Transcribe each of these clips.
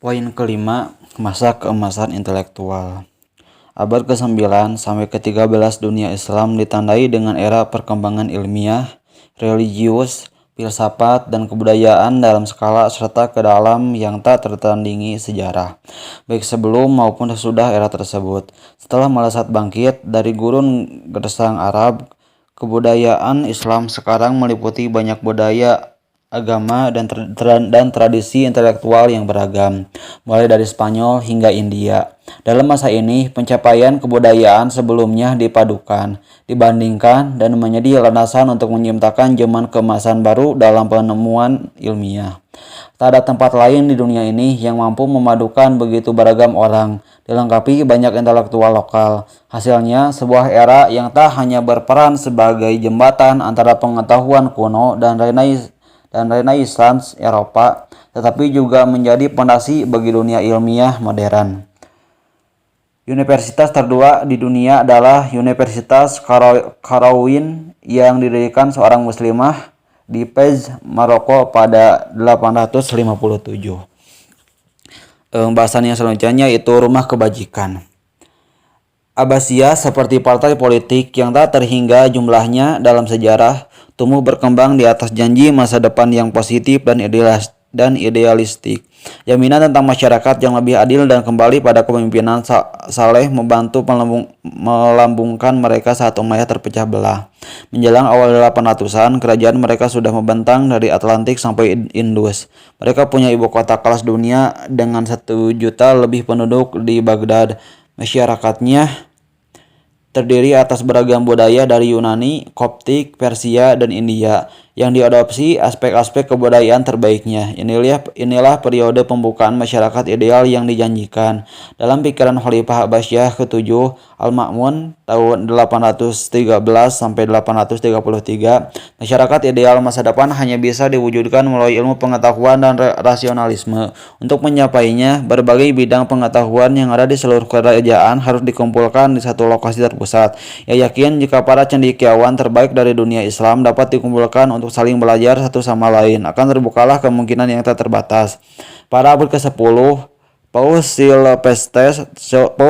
Poin kelima, masa keemasan intelektual. Abad ke-9 sampai ke-13 dunia Islam ditandai dengan era perkembangan ilmiah, religius, filsafat, dan kebudayaan dalam skala serta ke dalam yang tak tertandingi sejarah, baik sebelum maupun sesudah era tersebut. Setelah melesat bangkit dari gurun gersang Arab, kebudayaan Islam sekarang meliputi banyak budaya, agama, dan tradisi intelektual yang beragam, mulai dari Spanyol hingga India. Dalam masa ini, pencapaian kebudayaan sebelumnya dipadukan, dibandingkan, dan menjadi landasan untuk menciptakan zaman keemasan baru dalam penemuan ilmiah. Tak ada tempat lain di dunia ini yang mampu memadukan begitu beragam orang, dilengkapi banyak intelektual lokal. Hasilnya, sebuah era yang tak hanya berperan sebagai jembatan antara pengetahuan kuno dan Renaissance Eropa, tetapi juga menjadi fondasi bagi dunia ilmiah modern. Universitas tertua di dunia adalah Universitas Qarawiyyin yang didirikan seorang muslimah di Fez, Maroko pada 857. Bahasan yang selanjutnya yaitu rumah kebajikan. Abbasiyah seperti partai politik yang tak terhingga jumlahnya dalam sejarah, tumbuh berkembang di atas janji masa depan yang positif dan idealistik. Jaminan tentang masyarakat yang lebih adil dan kembali pada kepemimpinan saleh membantu melambungkan mereka saat umayyah terpecah belah. Menjelang awal 800-an, kerajaan mereka sudah membentang dari Atlantik sampai Indus. Mereka punya ibu kota kelas dunia dengan 1 juta lebih penduduk di Baghdad. Masyarakatnya terdiri atas beragam budaya dari Yunani, Koptik, Persia, dan India yang diadopsi aspek-aspek kebudayaan terbaiknya. Inilah periode pembukaan masyarakat ideal yang dijanjikan. Dalam pikiran Khalifah Abbasiyah ke-7 Al-Ma'mun tahun 813 sampai 833, masyarakat ideal masa depan hanya bisa diwujudkan melalui ilmu pengetahuan dan rasionalisme. Untuk menyapainya, berbagai bidang pengetahuan yang ada di seluruh kerajaan harus dikumpulkan di satu lokasi terpusat. Ia yakin jika para cendekiawan terbaik dari dunia Islam dapat dikumpulkan untuk saling belajar satu sama lain, akan terbukalah kemungkinan yang tak terbatas. Pada abad ke-10, Paus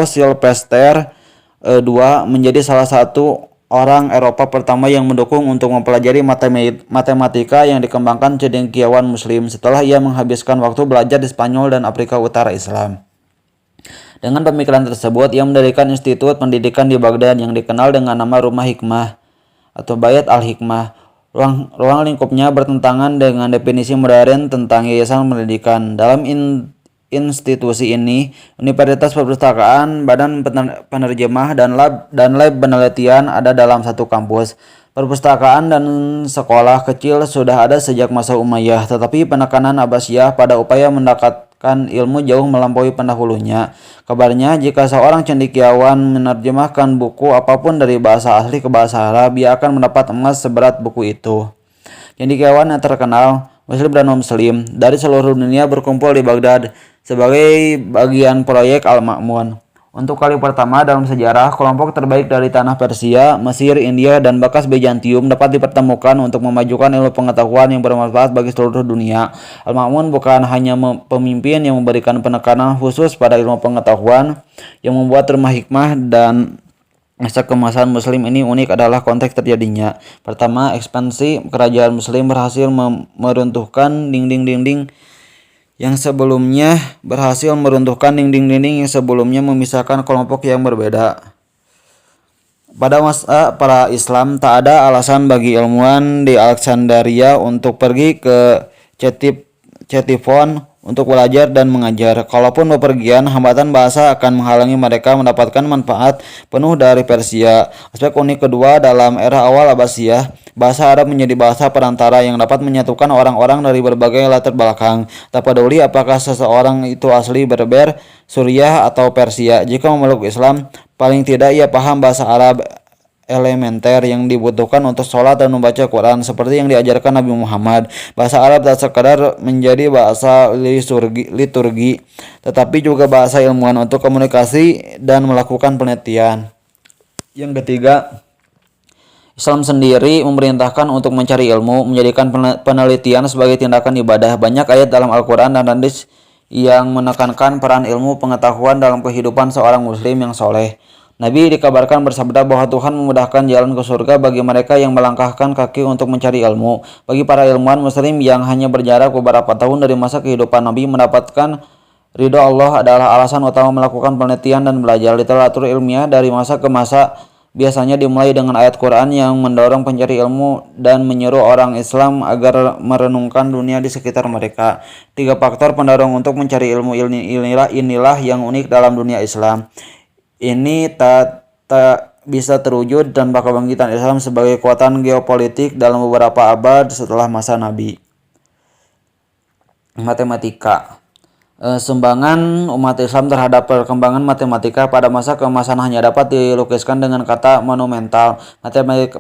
Sylvester II menjadi salah satu orang Eropa pertama yang mendukung untuk mempelajari matematika yang dikembangkan cendekiawan Muslim setelah ia menghabiskan waktu belajar di Spanyol dan Afrika Utara Islam. Dengan pemikiran tersebut, ia mendirikan institut pendidikan di Baghdad yang dikenal dengan nama Rumah Hikmah atau Bait al-Hikmah. Ruang lingkupnya bertentangan dengan definisi modern tentang yayasan pendidikan. Dalam institusi ini, universitas, perpustakaan, badan penerjemah, dan lab penelitian ada dalam satu kampus. Perpustakaan dan sekolah kecil sudah ada sejak masa Umayyah, tetapi penekanan Abbasiyah pada upaya mendapatkan ilmu jauh melampaui pendahulunya. Kabarnya, jika seorang cendekiawan menerjemahkan buku apapun dari bahasa asli ke bahasa Arab, ia akan mendapat emas seberat buku itu. Cendekiawan yang terkenal, Muslim dan non-Muslim, dari seluruh dunia berkumpul di Baghdad sebagai bagian proyek Al-Ma'mun. Untuk kali pertama dalam sejarah, kelompok terbaik dari tanah Persia, Mesir, India, dan bekas Bizantium dapat dipertemukan untuk memajukan ilmu pengetahuan yang bermanfaat bagi seluruh dunia. Al-Ma'mun bukan hanya pemimpin yang memberikan penekanan khusus pada ilmu pengetahuan, yang membuat rumah hikmah dan masa keemasan Muslim ini unik adalah konteks terjadinya. Pertama, ekspansi kerajaan Muslim berhasil meruntuhkan dinding-dinding yang sebelumnya memisahkan kelompok yang berbeda. Pada masa para Islam, tak ada alasan bagi ilmuwan di Alexandria untuk pergi ke Ctesiphon untuk belajar dan mengajar. Kalaupun bepergian, hambatan bahasa akan menghalangi mereka mendapatkan manfaat penuh dari Persia. Aspek unik kedua, dalam era awal Abbasiyah, bahasa Arab menjadi bahasa perantara yang dapat menyatukan orang-orang dari berbagai latar belakang. Tak peduli apakah seseorang itu asli Berber, Suriah, atau Persia. Jika memeluk Islam, paling tidak ia paham bahasa Arab elementer yang dibutuhkan untuk sholat dan membaca Quran, seperti yang diajarkan Nabi Muhammad. Bahasa Arab tak sekadar menjadi bahasa liturgi, tetapi juga bahasa ilmuwan untuk komunikasi dan melakukan penelitian. Yang ketiga, Islam sendiri memerintahkan untuk mencari ilmu, menjadikan penelitian sebagai tindakan ibadah. Banyak ayat dalam Al-Quran dan hadis yang menekankan peran ilmu pengetahuan dalam kehidupan seorang muslim yang soleh. Nabi dikabarkan bersabda bahwa Tuhan memudahkan jalan ke surga bagi mereka yang melangkahkan kaki untuk mencari ilmu. Bagi para ilmuwan muslim yang hanya berjarak beberapa tahun dari masa kehidupan Nabi, mendapatkan ridho Allah adalah alasan utama melakukan penelitian dan belajar. Literatur ilmiah dari masa ke masa biasanya dimulai dengan ayat Quran yang mendorong pencari ilmu dan menyuruh orang Islam agar merenungkan dunia di sekitar mereka. 3 faktor pendorong untuk mencari ilmu inilah yang unik dalam dunia Islam. Ini tak bisa terwujud tanpa kebangkitan Islam sebagai kekuatan geopolitik dalam beberapa abad setelah masa Nabi. Matematika. Sumbangan umat Islam terhadap perkembangan matematika pada masa keemasan hanya dapat dilukiskan dengan kata monumental.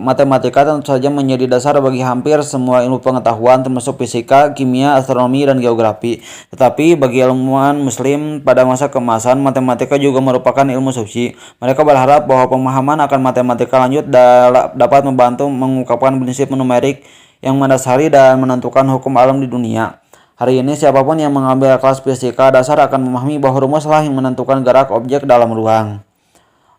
Matematika tentu saja menjadi dasar bagi hampir semua ilmu pengetahuan termasuk fisika, kimia, astronomi, dan geografi. Tetapi bagi ilmuwan muslim pada masa keemasan, matematika juga merupakan ilmu suci. Mereka berharap bahwa pemahaman akan matematika lanjut dapat membantu mengungkapkan prinsip numerik yang mendasari dan menentukan hukum alam di dunia. Hari ini siapapun yang mengambil kelas fisika dasar akan memahami bahwa rumuslah yang menentukan gerak objek dalam ruang.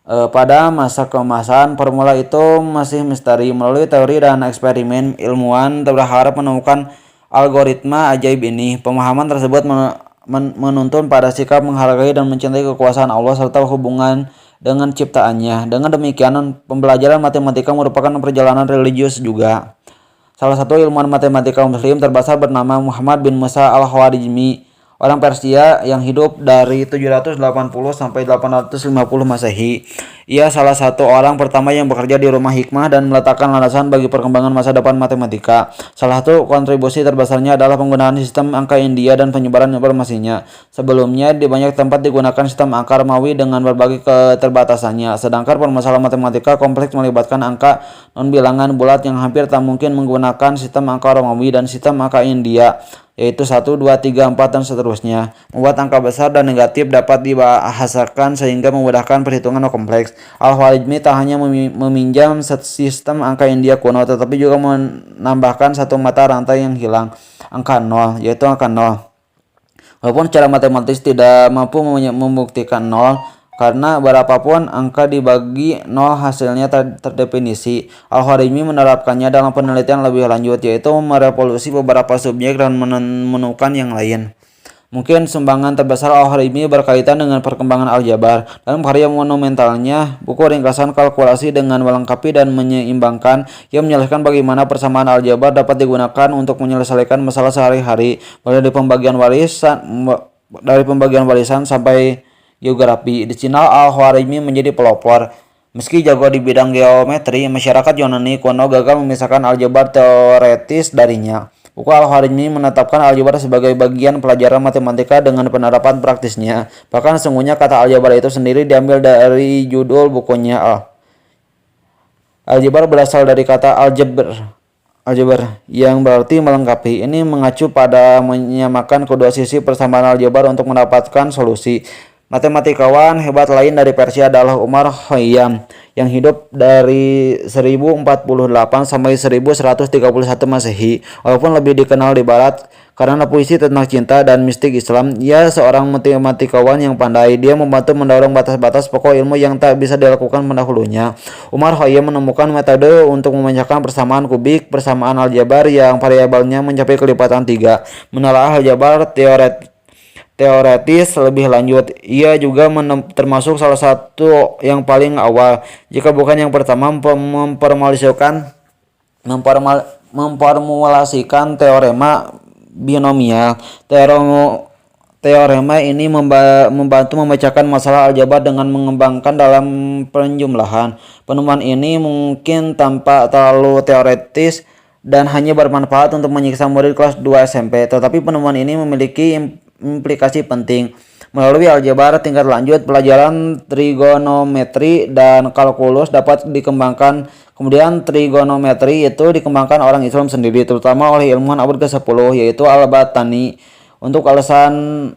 Pada masa keemasan, formula itu masih misteri. Melalui teori dan eksperimen, ilmuwan berharap menemukan algoritma ajaib ini. Pemahaman tersebut menuntun pada sikap menghargai dan mencintai kekuasaan Allah serta hubungan dengan ciptaannya. Dengan demikian, pembelajaran matematika merupakan perjalanan religius juga. Salah satu ilmuwan matematika muslim terbesar bernama Muhammad bin Musa al-Khwarizmi, orang Persia yang hidup dari 780 sampai 850 Masehi. Ia salah satu orang pertama yang bekerja di Rumah Hikmah dan meletakkan landasan bagi perkembangan masa depan matematika. Salah satu kontribusi terbesarnya adalah penggunaan sistem angka India dan penyebaran informasinya. Sebelumnya di banyak tempat digunakan sistem angka Romawi dengan berbagai keterbatasannya. Sedangkan permasalahan matematika kompleks melibatkan angka non-bilangan bulat yang hampir tak mungkin menggunakan sistem angka Romawi dan sistem angka India, yaitu 1, 2, 3, 4, dan seterusnya. Membuat angka besar dan negatif dapat dibahasakan sehingga memudahkan perhitungan kompleks. Al-Khwarizmi tak hanya meminjam sistem angka India kuno, tetapi juga menambahkan satu mata rantai yang hilang, angka 0, yaitu angka 0. Walaupun secara matematis tidak mampu membuktikan 0, karena berapapun angka dibagi 0 hasilnya terdefinisi. Al-Khwarizmi menerapkannya dalam penelitian lebih lanjut, yaitu merevolusi beberapa subjek dan menemukan yang lain. Mungkin sumbangan terbesar Al-Khwarizmi berkaitan dengan perkembangan aljabar. Dalam karya monumentalnya, buku ringkasan kalkulasi dengan melengkapi dan menyeimbangkan, ia menjelaskan bagaimana persamaan aljabar dapat digunakan untuk menyelesaikan masalah sehari-hari, mulai dari pembagian warisan sampai geografi. Di Cina, Al-Khwarizmi menjadi pelopor. Meski jago di bidang geometri, masyarakat Yunani kuno gagal memisahkan aljabar teoretis darinya. Buku Al-Khwarizmi menetapkan aljabar sebagai bagian pelajaran matematika dengan penerapan praktisnya. Bahkan sesungguhnya kata aljabar itu sendiri diambil dari judul bukunya. Aljabar berasal dari kata aljabar yang berarti melengkapi. Ini mengacu pada menyamakan kedua sisi persamaan aljabar untuk mendapatkan solusi. Matematikawan hebat lain dari Persia adalah Umar Khayyam yang hidup dari 1048 sampai 1131 Masehi. Walaupun lebih dikenal di barat karena puisi tentang cinta dan mistik Islam, ia seorang matematikawan yang pandai. Dia membantu mendorong batas-batas pokok ilmu yang tak bisa dilakukan pendahulunya. Umar Khayyam menemukan metode untuk memecahkan persamaan kubik, persamaan aljabar yang variabelnya mencapai kelipatan 3. Menelaah aljabar teoretis lebih lanjut, ia juga termasuk salah satu yang paling awal, jika bukan yang pertama, memformulasikan teorema binomial. Teorema ini membantu memecahkan masalah aljabar dengan mengembangkan dalam penjumlahan. Penemuan ini mungkin tampak terlalu teoretis dan hanya bermanfaat untuk menyiksa murid kelas 2 SMP, tetapi penemuan ini memiliki implikasi penting. Melalui aljabar tingkat lanjut, pelajaran trigonometri dan kalkulus dapat dikembangkan. Kemudian trigonometri itu dikembangkan orang Islam sendiri, terutama oleh ilmuwan abad ke-10, yaitu Al-Battani, untuk alasan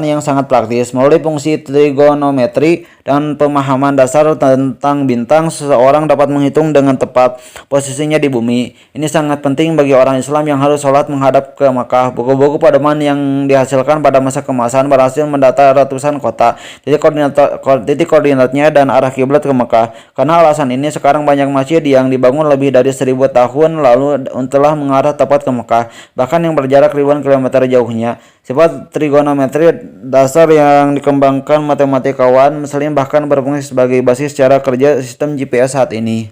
yang sangat praktis. Melalui fungsi trigonometri Dengan pemahaman dasar tentang bintang, seseorang dapat menghitung dengan tepat posisinya di bumi. Ini sangat penting bagi orang Islam yang harus sholat menghadap ke Makkah. Buku-buku pedoman yang dihasilkan pada masa keemasan berhasil mendata ratusan kota, titik koordinatnya, dan arah kiblat ke Makkah. Karena alasan ini, sekarang banyak masjid yang dibangun lebih dari 1000 tahun lalu telah mengarah tepat ke Makkah, bahkan yang berjarak ribuan kilometer jauhnya. Sifat trigonometri dasar yang dikembangkan matematikawan Muslim bahkan berfungsi sebagai basis cara kerja sistem GPS saat ini.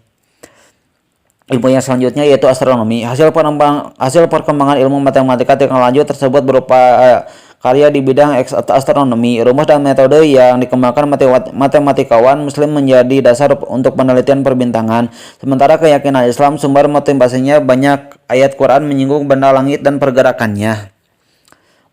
Ilmu yang selanjutnya yaitu astronomi. Hasil perkembangan ilmu matematika tingkat lanjut tersebut berupa karya di bidang astronomi. Rumus dan metode yang dikembangkan matematikawan Muslim menjadi dasar untuk penelitian perbintangan. Sementara keyakinan Islam sumber motivasinya banyak ayat Quran menyinggung benda langit dan pergerakannya.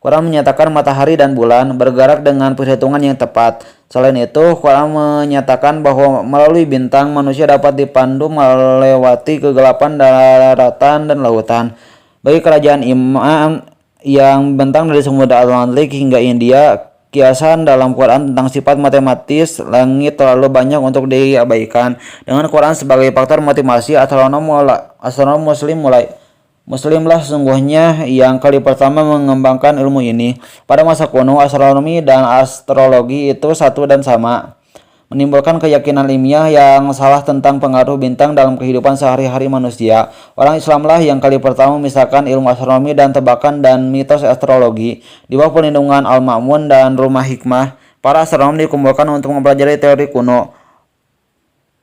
Quran menyatakan matahari dan bulan bergerak dengan perhitungan yang tepat. Selain itu, Quran menyatakan bahwa melalui bintang manusia dapat dipandu melewati kegelapan daratan dan lautan. Bagi kerajaan Imam yang bentang dari Samudra Atlantik hingga India, kiasan dalam Quran tentang sifat matematis langit terlalu banyak untuk diabaikan. Dengan Quran sebagai faktor motivasi, astronom Muslimlah sesungguhnya yang kali pertama mengembangkan ilmu ini. Pada masa kuno, astronomi dan astrologi itu satu dan sama, menimbulkan keyakinan ilmiah yang salah tentang pengaruh bintang dalam kehidupan sehari-hari manusia. Orang Islamlah yang kali pertama memisahkan ilmu astronomi dan tebakan dan mitos astrologi. Di bawah perlindungan Al-Ma'mun dan Rumah Hikmah, para astronom dikumpulkan untuk mempelajari teori kuno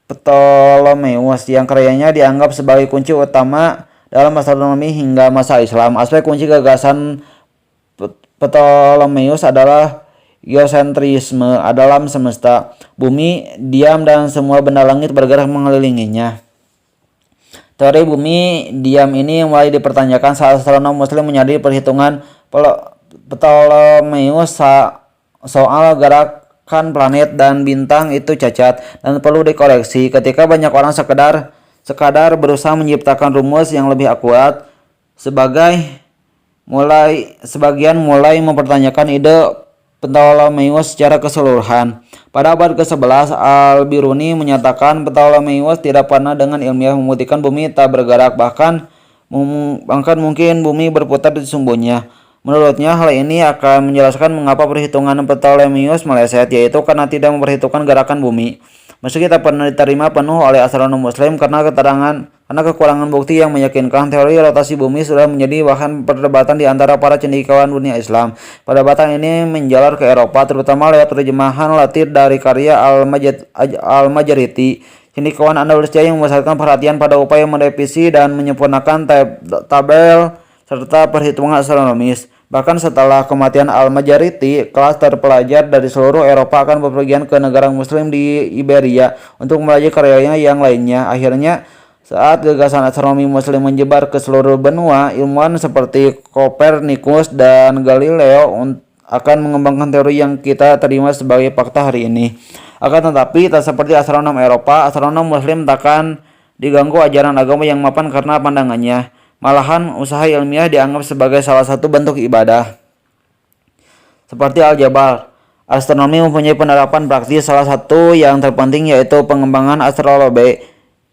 Ptolemeus yang karyanya dianggap sebagai kunci utama dalam astronomi hingga masa Islam. Aspek kunci gagasan Ptolemeus adalah geosentrisme dalam semesta. Bumi diam dan semua benda langit bergerak mengelilinginya. Teori bumi diam ini mulai dipertanyakan saat astronom Muslim menyadari perhitungan Ptolemeus soal gerakan planet dan bintang itu cacat dan perlu dikoreksi. Ketika banyak orang sekadar berusaha menciptakan rumus yang lebih akurat, sebagian mulai mempertanyakan ide Ptolemeus secara keseluruhan. Pada abad ke-11, Al-Biruni menyatakan Ptolemeus tidak pernah dengan ilmiah membuktikan bumi tak bergerak, bahkan mungkin bumi berputar di sumbunya. Menurutnya, hal ini akan menjelaskan mengapa perhitungan Ptolemeus meleset, yaitu karena tidak memperhitungkan gerakan bumi. Meski tak pernah diterima penuh oleh astronom Muslim karena kekurangan bukti yang meyakinkan, teori rotasi bumi sudah menjadi bahan perdebatan di antara para cendekiawan dunia Islam. Perdebatan ini menjalar ke Eropa, terutama lewat terjemahan Latin dari karya Al-Majariti, cendekiawan Andalusia yang memusatkan perhatian pada upaya merevisi dan menyempurnakan tabel serta perhitungan astronomis. Bahkan setelah kematian Al-Majariti, kelas terpelajar dari seluruh Eropa akan bepergian ke negara Muslim di Iberia untuk mempelajari karyanya yang lainnya. Akhirnya, saat gagasan astronomi Muslim menyebar ke seluruh benua, ilmuwan seperti Kopernikus dan Galileo akan mengembangkan teori yang kita terima sebagai fakta hari ini. Akan tetapi, tak seperti astronom Eropa, astronom Muslim takkan diganggu ajaran agama yang mapan karena pandangannya. Malahan, usaha ilmiah dianggap sebagai salah satu bentuk ibadah. Seperti aljabar, astronomi mempunyai penerapan praktis. Salah satu yang terpenting yaitu pengembangan astrolabe.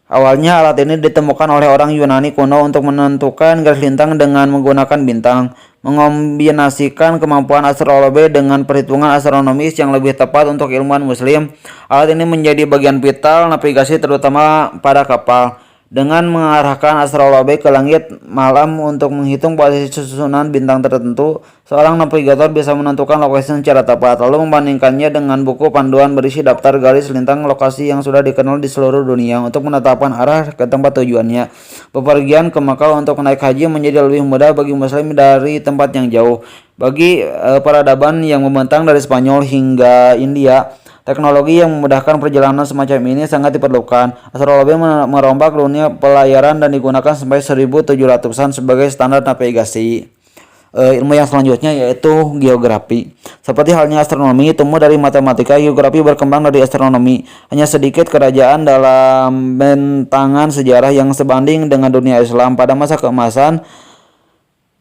Awalnya alat ini ditemukan oleh orang Yunani kuno untuk menentukan garis lintang dengan menggunakan bintang. Mengombinasikan kemampuan astrolabe dengan perhitungan astronomis yang lebih tepat untuk ilmuwan Muslim, alat ini menjadi bagian vital navigasi terutama pada kapal. Dengan mengarahkan astrolabe ke langit malam untuk menghitung posisi susunan bintang tertentu, seorang navigator bisa menentukan lokasi secara tepat, lalu membandingkannya dengan buku panduan berisi daftar garis lintang lokasi yang sudah dikenal di seluruh dunia untuk menetapkan arah ke tempat tujuannya. Bepergian ke Makkah untuk naik haji menjadi lebih mudah bagi Muslim dari tempat yang jauh. Bagi peradaban yang membentang dari Spanyol hingga India, teknologi yang memudahkan perjalanan semacam ini sangat diperlukan. Astrolabe merombak dunia pelayaran dan digunakan sampai 1700-an sebagai standar navigasi. Ilmu yang selanjutnya yaitu geografi. Seperti halnya astronomi tumbuh dari matematika, geografi berkembang dari astronomi. Hanya sedikit kerajaan dalam bentangan sejarah yang sebanding dengan dunia Islam pada masa keemasan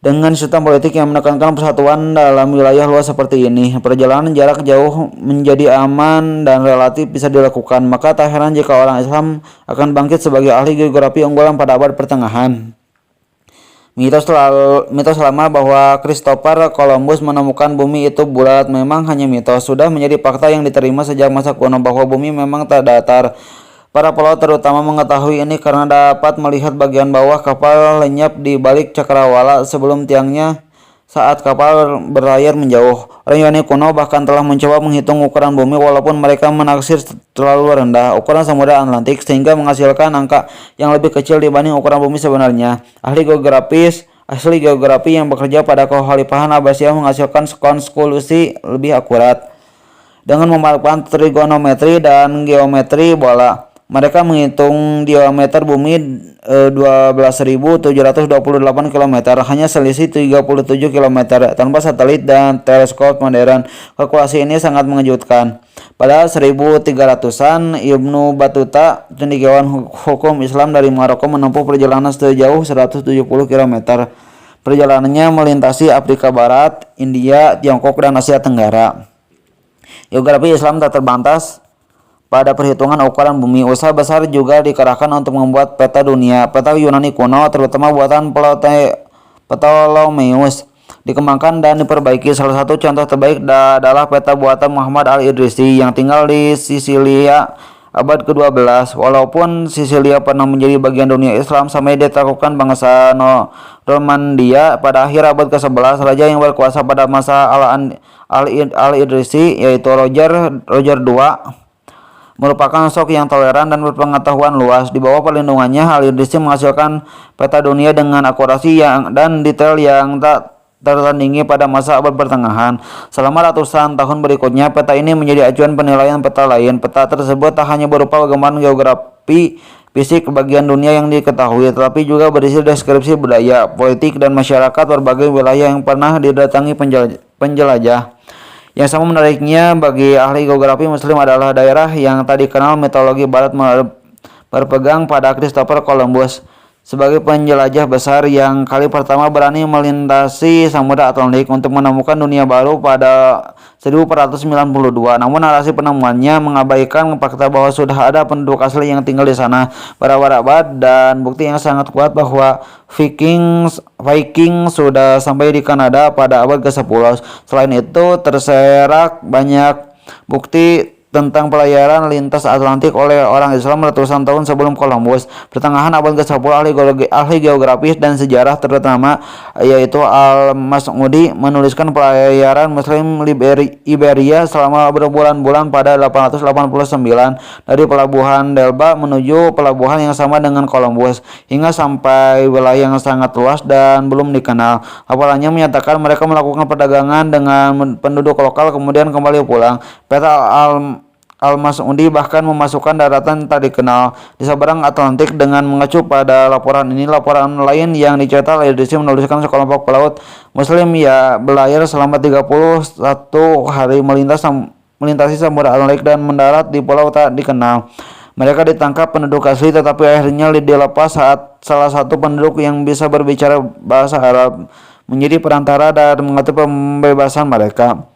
dengan sistem politik yang menekankan persatuan dalam wilayah luas seperti ini, perjalanan jarak jauh menjadi aman dan relatif bisa dilakukan. Maka tak heran jika orang Islam akan bangkit sebagai ahli geografi unggulan pada abad pertengahan. Mitos lama bahwa Christopher Columbus menemukan bumi itu bulat memang hanya mitos. Sudah menjadi fakta yang diterima sejak masa kuno bahwa bumi memang tak datar. Para pelaut terutama mengetahui ini karena dapat melihat bagian bawah kapal lenyap di balik cakrawala sebelum tiangnya saat kapal berlayar menjauh. Orang Yunani kuno bahkan telah mencoba menghitung ukuran bumi walaupun mereka menaksir terlalu rendah ukuran Samudra Atlantik sehingga menghasilkan angka yang lebih kecil dibanding ukuran bumi sebenarnya. Ahli geografi yang bekerja pada Kekhalifahan Abbasiyah menghasilkan konklusi lebih akurat dengan memanfaatkan trigonometri dan geometri bola. Mereka menghitung diameter bumi 12.728 km, hanya selisih 37 km tanpa satelit dan teleskop modern. Kalkulasi ini sangat mengejutkan. Pada 1300-an, Ibnu Battuta, cendekiawan hukum Islam dari Maroko, menempuh perjalanan sejauh 170 km. Perjalanannya melintasi Afrika Barat, India, Tiongkok, dan Asia Tenggara. Geografi Islam tak terbatas pada perhitungan ukuran bumi. Usaha besar juga dikerahkan untuk membuat peta dunia. Peta Yunani kuno, terutama buatan Ptolemeus, dikembangkan dan diperbaiki. Salah satu contoh terbaik adalah peta buatan Muhammad al-Idrisi yang tinggal di Sisilia abad ke-12. Walaupun Sisilia pernah menjadi bagian dunia Islam sampai ditaklukkan bangsa Normandia pada akhir abad ke-11, raja yang berkuasa pada masa al-Idrisi yaitu Roger II merupakan sosok yang toleran dan berpengetahuan luas. Di bawah perlindungannya, al-Idrisi menghasilkan peta dunia dengan akurasi dan detail yang tak tertandingi pada masa abad pertengahan. Selama ratusan tahun berikutnya, peta ini menjadi acuan penilaian peta lain. Peta tersebut tak hanya berupa gambaran geografi fisik bagian dunia yang diketahui, tetapi juga berisi deskripsi budaya, politik, dan masyarakat berbagai wilayah yang pernah didatangi penjelajah. Yang sama menariknya bagi ahli geografi Muslim adalah daerah yang tak dikenal mitologi Barat berpegang pada Christopher Columbus sebagai penjelajah besar yang kali pertama berani melintasi Samudra Atlantik untuk menemukan dunia baru pada 1492. Namun narasi penemuannya mengabaikan fakta bahwa sudah ada penduduk asli yang tinggal di sana berabad-abad dan bukti yang sangat kuat bahwa Viking sudah sampai di Kanada pada abad ke-10. Selain itu, terserak banyak bukti tentang pelayaran lintas Atlantik oleh orang Islam ratusan tahun sebelum Columbus. Pertengahan abad ke-10, ahli geografis dan sejarah terutama yaitu Al-Mas'udi menuliskan pelayaran Muslim Iberia selama berbulan-bulan pada 889 dari pelabuhan Delba menuju pelabuhan yang sama dengan Columbus hingga sampai wilayah yang sangat luas dan belum dikenal. Laporannya menyatakan mereka melakukan perdagangan dengan penduduk lokal kemudian kembali pulang. Peta Al-Mas'udi bahkan memasukkan daratan tak dikenal di seberang Atlantik. Dengan mengacu pada laporan ini, laporan lain yang dicetak Idrisi menuliskan sekelompok pelaut Muslim berlayar selama 31 hari melintasi Samudra Atlantik dan mendarat di pulau tak dikenal. Mereka ditangkap penduduk asli tetapi akhirnya dilepas saat salah satu penduduk yang bisa berbicara bahasa Arab menjadi perantara dan mengatur pembebasan mereka.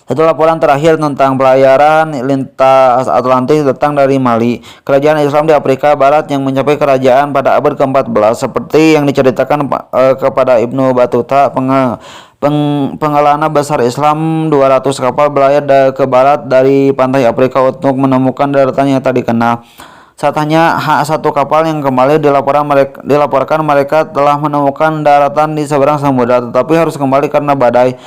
Satu laporan terakhir tentang pelayaran lintas Atlantik datang dari Mali, kerajaan Islam di Afrika Barat yang mencapai kerajaan pada abad ke-14 seperti yang diceritakan kepada Ibnu Battuta. Pengelana besar Islam 200 kapal berlayar ke barat dari pantai Afrika untuk menemukan daratan yang tak dikenal. Saat hanya satu kapal yang kembali dilaporkan mereka telah menemukan daratan di seberang samudra, tetapi harus kembali karena badai.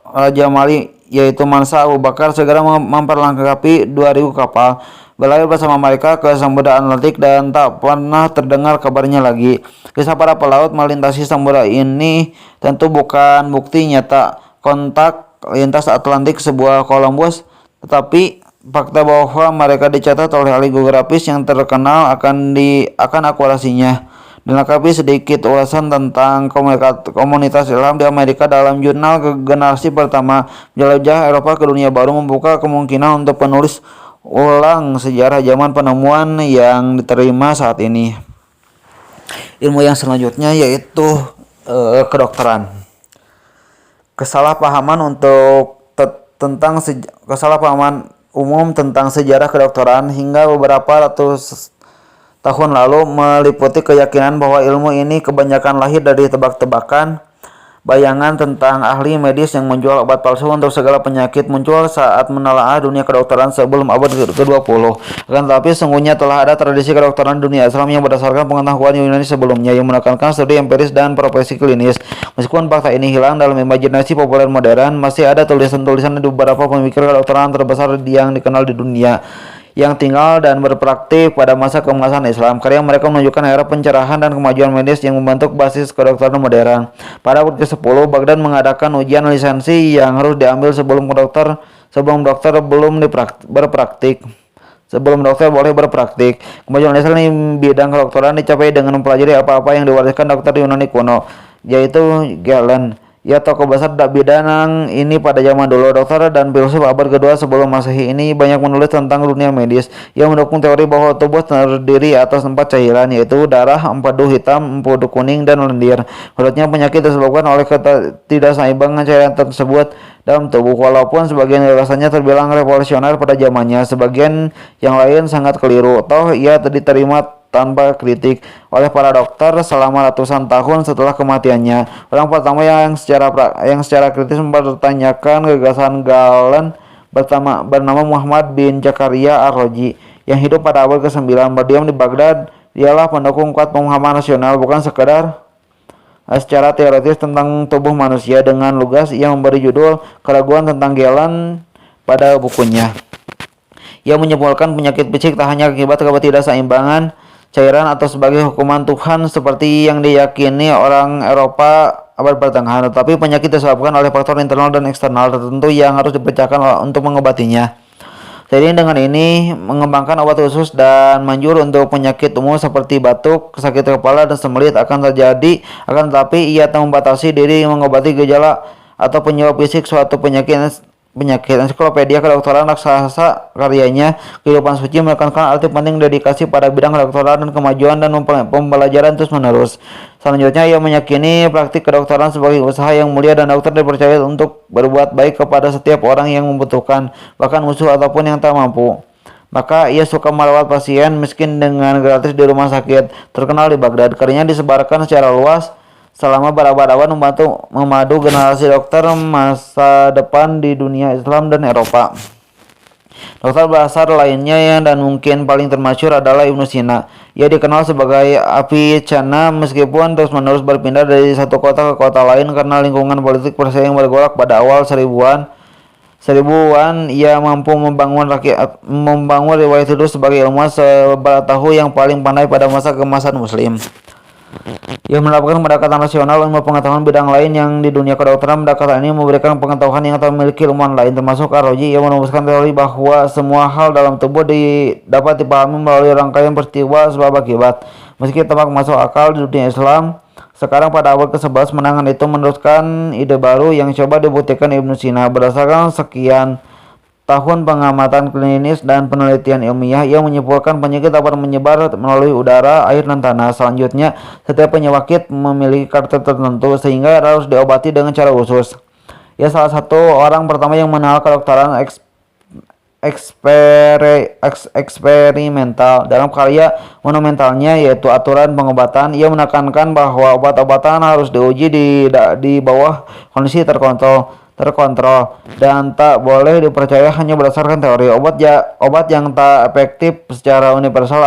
Raja Mali yaitu Mansa Abu Bakar segera memperlengkapi 2.000 kapal berlayar bersama mereka ke Samudra Atlantik dan tak pernah terdengar kabarnya lagi. Kisah para pelaut melintasi samudra ini tentu bukan bukti nyata kontak lintas Atlantik sebuah Columbus, tetapi fakta bahwa mereka dicatat oleh ahli geografis yang terkenal akan akurasinya. Dilengkapi sedikit ulasan tentang komunitas Islam di Amerika dalam jurnal generasi pertama jelajah Eropa ke dunia baru membuka kemungkinan untuk penulis ulang sejarah zaman penemuan yang diterima saat ini. Ilmu yang selanjutnya yaitu kedokteran. Kesalahpahaman kesalahpahaman umum tentang sejarah kedokteran hingga beberapa ratus tahun lalu meliputi keyakinan bahwa ilmu ini kebanyakan lahir dari tebak-tebakan. Bayangan tentang ahli medis yang menjual obat palsu untuk segala penyakit muncul saat menelaah dunia kedokteran sebelum abad ke-20. Akan tetapi sungguhnya telah ada tradisi kedokteran dunia Islam yang berdasarkan pengetahuan Yunani sebelumnya yang menekankan studi empiris dan profesi klinis. Meskipun fakta ini hilang dalam imajinasi populer modern, masih ada tulisan-tulisan di beberapa pemikir kedokteran terbesar yang dikenal di dunia yang tinggal dan berpraktik pada masa keemasan Islam. Karya mereka menunjukkan era pencerahan dan kemajuan medis yang membentuk basis kedokteran modern. Pada abad ke-10, Baghdad mengadakan ujian lisensi yang harus diambil sebelum dokter berpraktik. Sebelum dokter boleh berpraktik. Kemajuan Islam di bidang kedokteran dicapai dengan mempelajari apa-apa yang diwariskan dokter Yunani kuno, yaitu Galen. Ya, tokoh besar bidang ini pada zaman dulu. Dokter dan filsuf abad kedua sebelum Masehi ini banyak menulis tentang dunia medis. Ia mendukung teori bahwa tubuh terdiri atas 4 cairan, yaitu darah, empedu hitam, empedu kuning, dan lendir. Menurutnya penyakit disebabkan oleh ketidakseimbangan cairan tersebut dalam tubuh. Walaupun sebagian gagasannya terbilang revolusioner pada zamannya, sebagian yang lain sangat keliru. Toh ia diterima tanpa kritik oleh para dokter selama ratusan tahun setelah kematiannya. Orang pertama yang secara kritis mempertanyakan gagasan Galen bernama Muhammad bin Zakaria Ar-Razi yang hidup pada abad ke-9, berdiam di Baghdad. Dialah pendukung kuat pemahaman rasional, bukan sekedar secara teoritis tentang tubuh manusia. Dengan lugas ia memberi judul Keraguan tentang Galen pada bukunya. Ia menyimpulkan penyakit fisik tak hanya akibat ketidakseimbangan cairan atau sebagai hukuman Tuhan seperti yang diyakini orang Eropa abad pertengahan, tetapi penyakit disebabkan oleh faktor internal dan eksternal tertentu yang harus dipecahkan untuk mengobatinya. Seiring dengan ini, mengembangkan obat khusus dan manjur untuk penyakit umum seperti batuk, sakit kepala, dan sembelit akan tetapi ia tak membatasi diri mengobati gejala atau penyebab fisik suatu penyakit. Ensiklopedia Kedokteran raksasa karyanya Kehidupan Suci menekankan arti penting dedikasi pada bidang kedokteran dan kemajuan dan pembelajaran terus-menerus. Selanjutnya ia meyakini praktik kedokteran sebagai usaha yang mulia dan dokter dipercaya untuk berbuat baik kepada setiap orang yang membutuhkan, bahkan musuh ataupun yang tak mampu. Maka ia suka merawat pasien miskin dengan gratis di rumah sakit terkenal di Baghdad. Karyanya disebarkan secara luas selama berabad-abad memadu generasi dokter masa depan di dunia Islam dan Eropa. Dokter besar lainnya dan mungkin paling termasyhur adalah Ibnu Sina. Ia dikenal sebagai Avicenna meskipun terus-menerus berpindah dari satu kota ke kota lain karena lingkungan politik Persia yang bergolak pada awal seribuan. Ia mampu membangun riwayat hidup sebagai ilmuwan sebarat tahu yang paling pandai pada masa keemasan Muslim. Ia menerapkan pendekatan rasional ilmu pengetahuan bidang lain yang di dunia kedokteran. Pendekatan ini memberikan pengetahuan yang tak memiliki ilmuwan lain, termasuk Ar-Razi. Ia menuliskan teori bahwa semua hal dalam tubuh dapat dipahami melalui rangkaian peristiwa sebab akibat. Meski tampak masuk akal di dunia Islam sekarang, pada abad ke-11 menangan itu meneruskan ide baru yang coba dibuktikan Ibnu Sina. Berdasarkan sekian tahun pengamatan klinis dan penelitian ilmiah, ia menyimpulkan penyakit dapat menyebar melalui udara, air, dan tanah. Selanjutnya, setiap penyakit memiliki karakter tertentu sehingga harus diobati dengan cara khusus. Ia salah satu orang pertama yang mengenal kedokteran eksperimental. Dalam karya monumentalnya yaitu Aturan Pengobatan, ia menekankan bahwa obat-obatan harus diuji di bawah kondisi terkontrol dan tak boleh dipercaya hanya berdasarkan teori. Obat yang tak efektif secara universal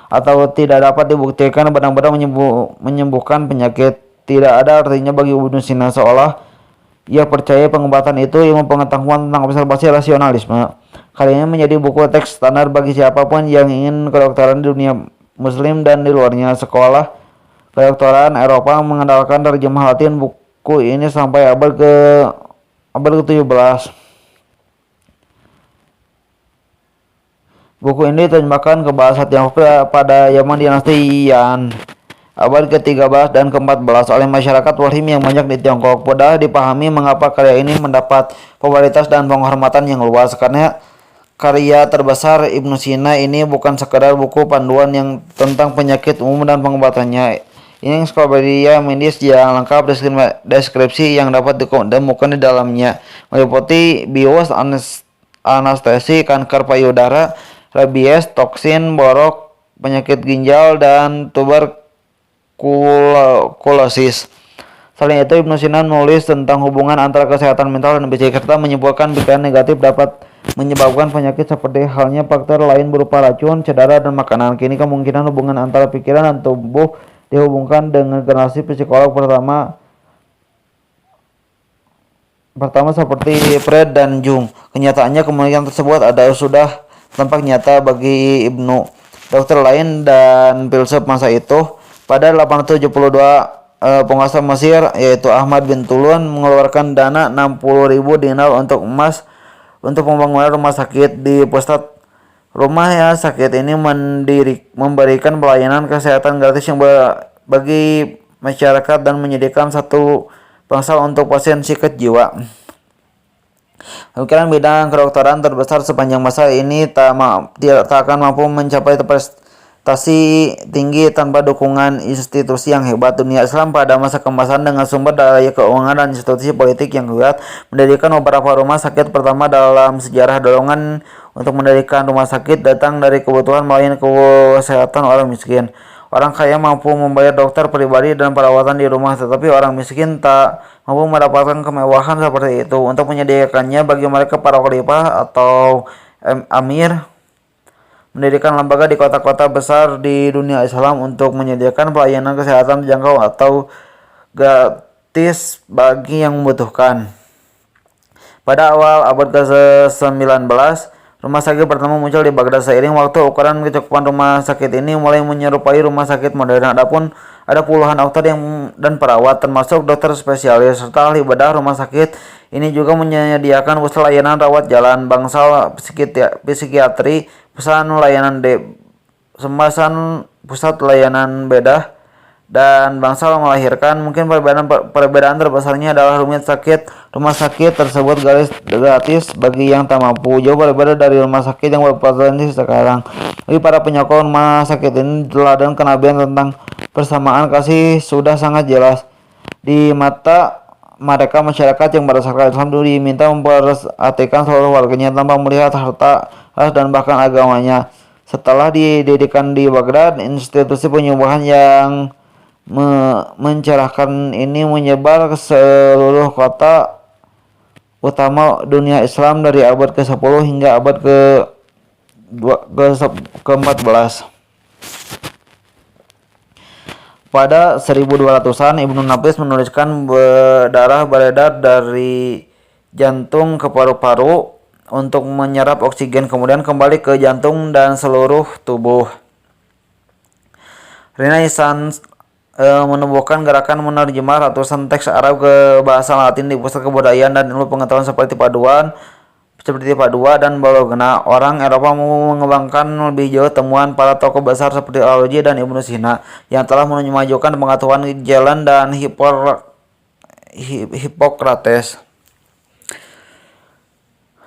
atau tidak dapat dibuktikan benar-benar menyembuhkan penyakit. Tidak ada artinya bagi Ibnu Sina, seolah ia percaya pengobatan itu ilmu pengetahuan tentang observasi rasionalisme. Karyanya menjadi buku teks standar bagi siapapun yang ingin kedokteran di dunia Muslim dan di luarnya. Sekolah kedokteran Eropa mengandalkan terjemah Latin buku ini sampai abad ke-17. Buku ini diterjemahkan ke bahasa Tiongkok pada zaman dinasti Yan, abad ke-13 dan ke-14 oleh masyarakat Walhim yang banyak di Tiongkok. Mudah dipahami mengapa karya ini mendapat popularitas dan penghormatan yang luas, karya terbesar Ibnu Sina ini bukan sekadar buku panduan yang tentang penyakit umum dan pengobatannya. Ini ensiklopedia medis yang lengkap deskripsi yang dapat ditemukan di dalamnya meliputi bios, anestesi, kanker payudara, rabies, toksin, borok, penyakit ginjal, dan tuberkulosis. Selain itu, Ibnu Sina menulis tentang hubungan antara kesehatan mental dan fisik serta menyimpulkan pikiran negatif dapat menyebabkan penyakit seperti halnya faktor lain berupa racun, cedera, dan makanan. Kini kemungkinan hubungan antara pikiran dan tubuh dihubungkan dengan generasi psikolog pertama seperti Freud dan Jung. Kenyataannya kemungkinan tersebut sudah tampak nyata bagi Ibnu. Dokter lain dan filsuf masa itu pada 872 penguasa Mesir yaitu Ahmad bin Tulun mengeluarkan dana 60.000 dinar untuk pembangunan rumah sakit di pusat. Rumah sakit ini memberikan pelayanan kesehatan gratis yang bagi masyarakat dan menyediakan satu bangsal untuk pasien sakit jiwa. Pemikiran bidang kedokteran terbesar sepanjang masa ini tak akan mampu mencapai prestasi tinggi tanpa dukungan institusi yang hebat. Dunia Islam pada masa keemasan dengan sumber daya keuangan dan institusi politik yang kuat mendirikan beberapa rumah sakit pertama dalam sejarah. Dorongan untuk mendirikan rumah sakit datang dari kebutuhan melayani kesehatan orang miskin. Orang kaya mampu membayar dokter pribadi dan perawatan di rumah, tetapi orang miskin tak mampu mendapatkan kemewahan seperti itu. Untuk menyediakannya bagi mereka, para khalifah atau amir mendirikan lembaga di kota-kota besar di dunia Islam untuk menyediakan pelayanan kesehatan terjangkau atau gratis bagi yang membutuhkan. Pada awal abad ke-19, rumah sakit pertama muncul di Baghdad. Seiring waktu, ukuran kecukupan rumah sakit ini mulai menyerupai rumah sakit modern. Adapun ada puluhan dokter dan perawat, termasuk dokter spesialis serta ahli bedah. Rumah sakit ini juga menyediakan pusat layanan rawat jalan, bangsal psikiatri, pusat layanan bedah, dan bangsal melahirkan. Mungkin perbedaan terbesarnya adalah rumah sakit tersebut gratis bagi yang tak mampu, jauh berbeda dari rumah sakit yang berpotensi sekarang. Bagi para penyokong rumah sakit ini, teladan kenabian tentang persamaan kasih sudah sangat jelas. Di mata mereka, masyarakat yang berdasarkan Islam diminta memperhatikan seluruh warganya tanpa melihat harta, ras, dan bahkan agamanya. Setelah didirikan di Baghdad, institusi penyembuhan yang mencerahkan ini menyebar ke seluruh kota utama dunia Islam dari abad ke-10 hingga abad ke-14. Pada 1200-an, Ibnu Nafis menuliskan darah beredar dari jantung ke paru-paru untuk menyerap oksigen, kemudian kembali ke jantung dan seluruh tubuh. Renaissance menumbuhkan gerakan menerjemah ratusan teks Arab ke bahasa Latin di pusat kebudayaan dan ilmu pengetahuan seperti Padua dan Bologna. Orang Eropa mengembangkan lebih jauh temuan para tokoh besar seperti Al-Razi dan Ibnu Sina yang telah memajukan pengetahuan Galen dan Hippocrates.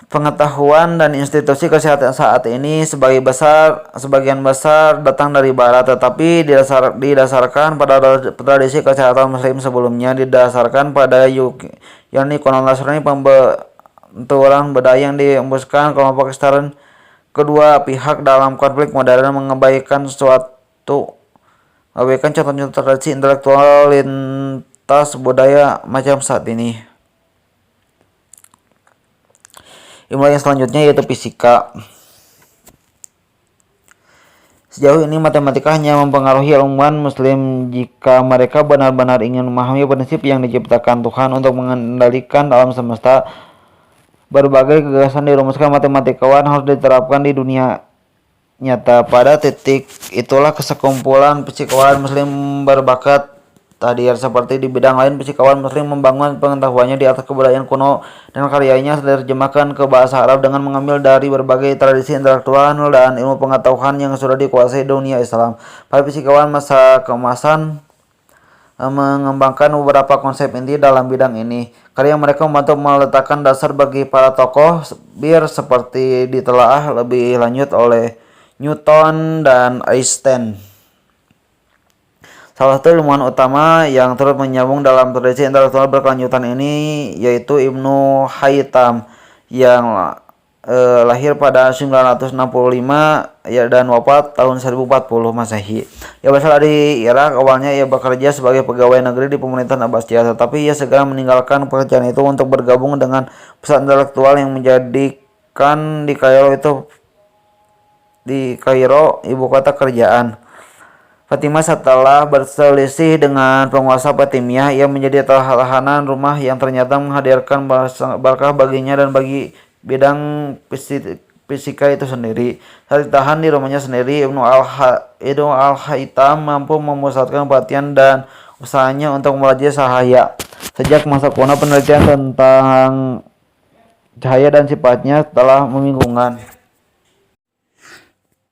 Pengetahuan dan institusi kesehatan saat ini sebagian besar datang dari Barat, tetapi didasarkan pada tradisi kesehatan Muslim sebelumnya, didasarkan pada yakni Quran Nasrani, pembenturan budaya yang diembuskan kelompok ekstern kedua pihak dalam konflik modern, mengabaikan contoh-contoh tradisi intelektual lintas budaya macam saat ini. Ilmu yang selanjutnya yaitu fisika. Sejauh ini matematika hanya mempengaruhi ilmuwan Muslim jika mereka benar-benar ingin memahami prinsip yang diciptakan Tuhan untuk mengendalikan alam semesta. Berbagai gagasan dirumuskan matematikawan harus diterapkan di dunia nyata. Pada titik itulah sekumpulan fisikawan Muslim berbakat hadir. Seperti di bidang lain, fisikawan Muslim membangun pengetahuannya di atas kebudayaan kuno dan karyanya diterjemahkan ke bahasa Arab dengan mengambil dari berbagai tradisi intelektual dan ilmu pengetahuan yang sudah dikuasai dunia Islam. Para fisikawan masa keemasan mengembangkan beberapa konsep inti dalam bidang ini. Karya mereka membantu meletakkan dasar bagi para tokoh bir seperti ditelaah lebih lanjut oleh Newton dan Einstein. Salah satu ilmuwan utama yang turut menyambung dalam tradisi intelektual berkelanjutan ini yaitu Ibnu Haytham yang lahir pada 965 ya, dan wafat tahun 1040 Masehi. Ia berasal dari Irak. Awalnya ia bekerja sebagai pegawai negeri di pemerintahan Abbasiyah, tetapi ia segera meninggalkan pekerjaan itu untuk bergabung dengan pusat intelektual yang menjadikan di Kairo ibu kota kerajaan Fatimah. Setelah berselisih dengan penguasa Fatimiyah, ia menjadi tahanan rumah yang ternyata menghadirkan berkah baginya dan bagi bidang fisika itu sendiri. Saat ditahan di rumahnya sendiri, Ibnu Al-Haytham mampu memusatkan perhatian dan usahanya untuk mempelajari cahaya. Sejak masa kuno, penelitian tentang cahaya dan sifatnya telah membingungkan.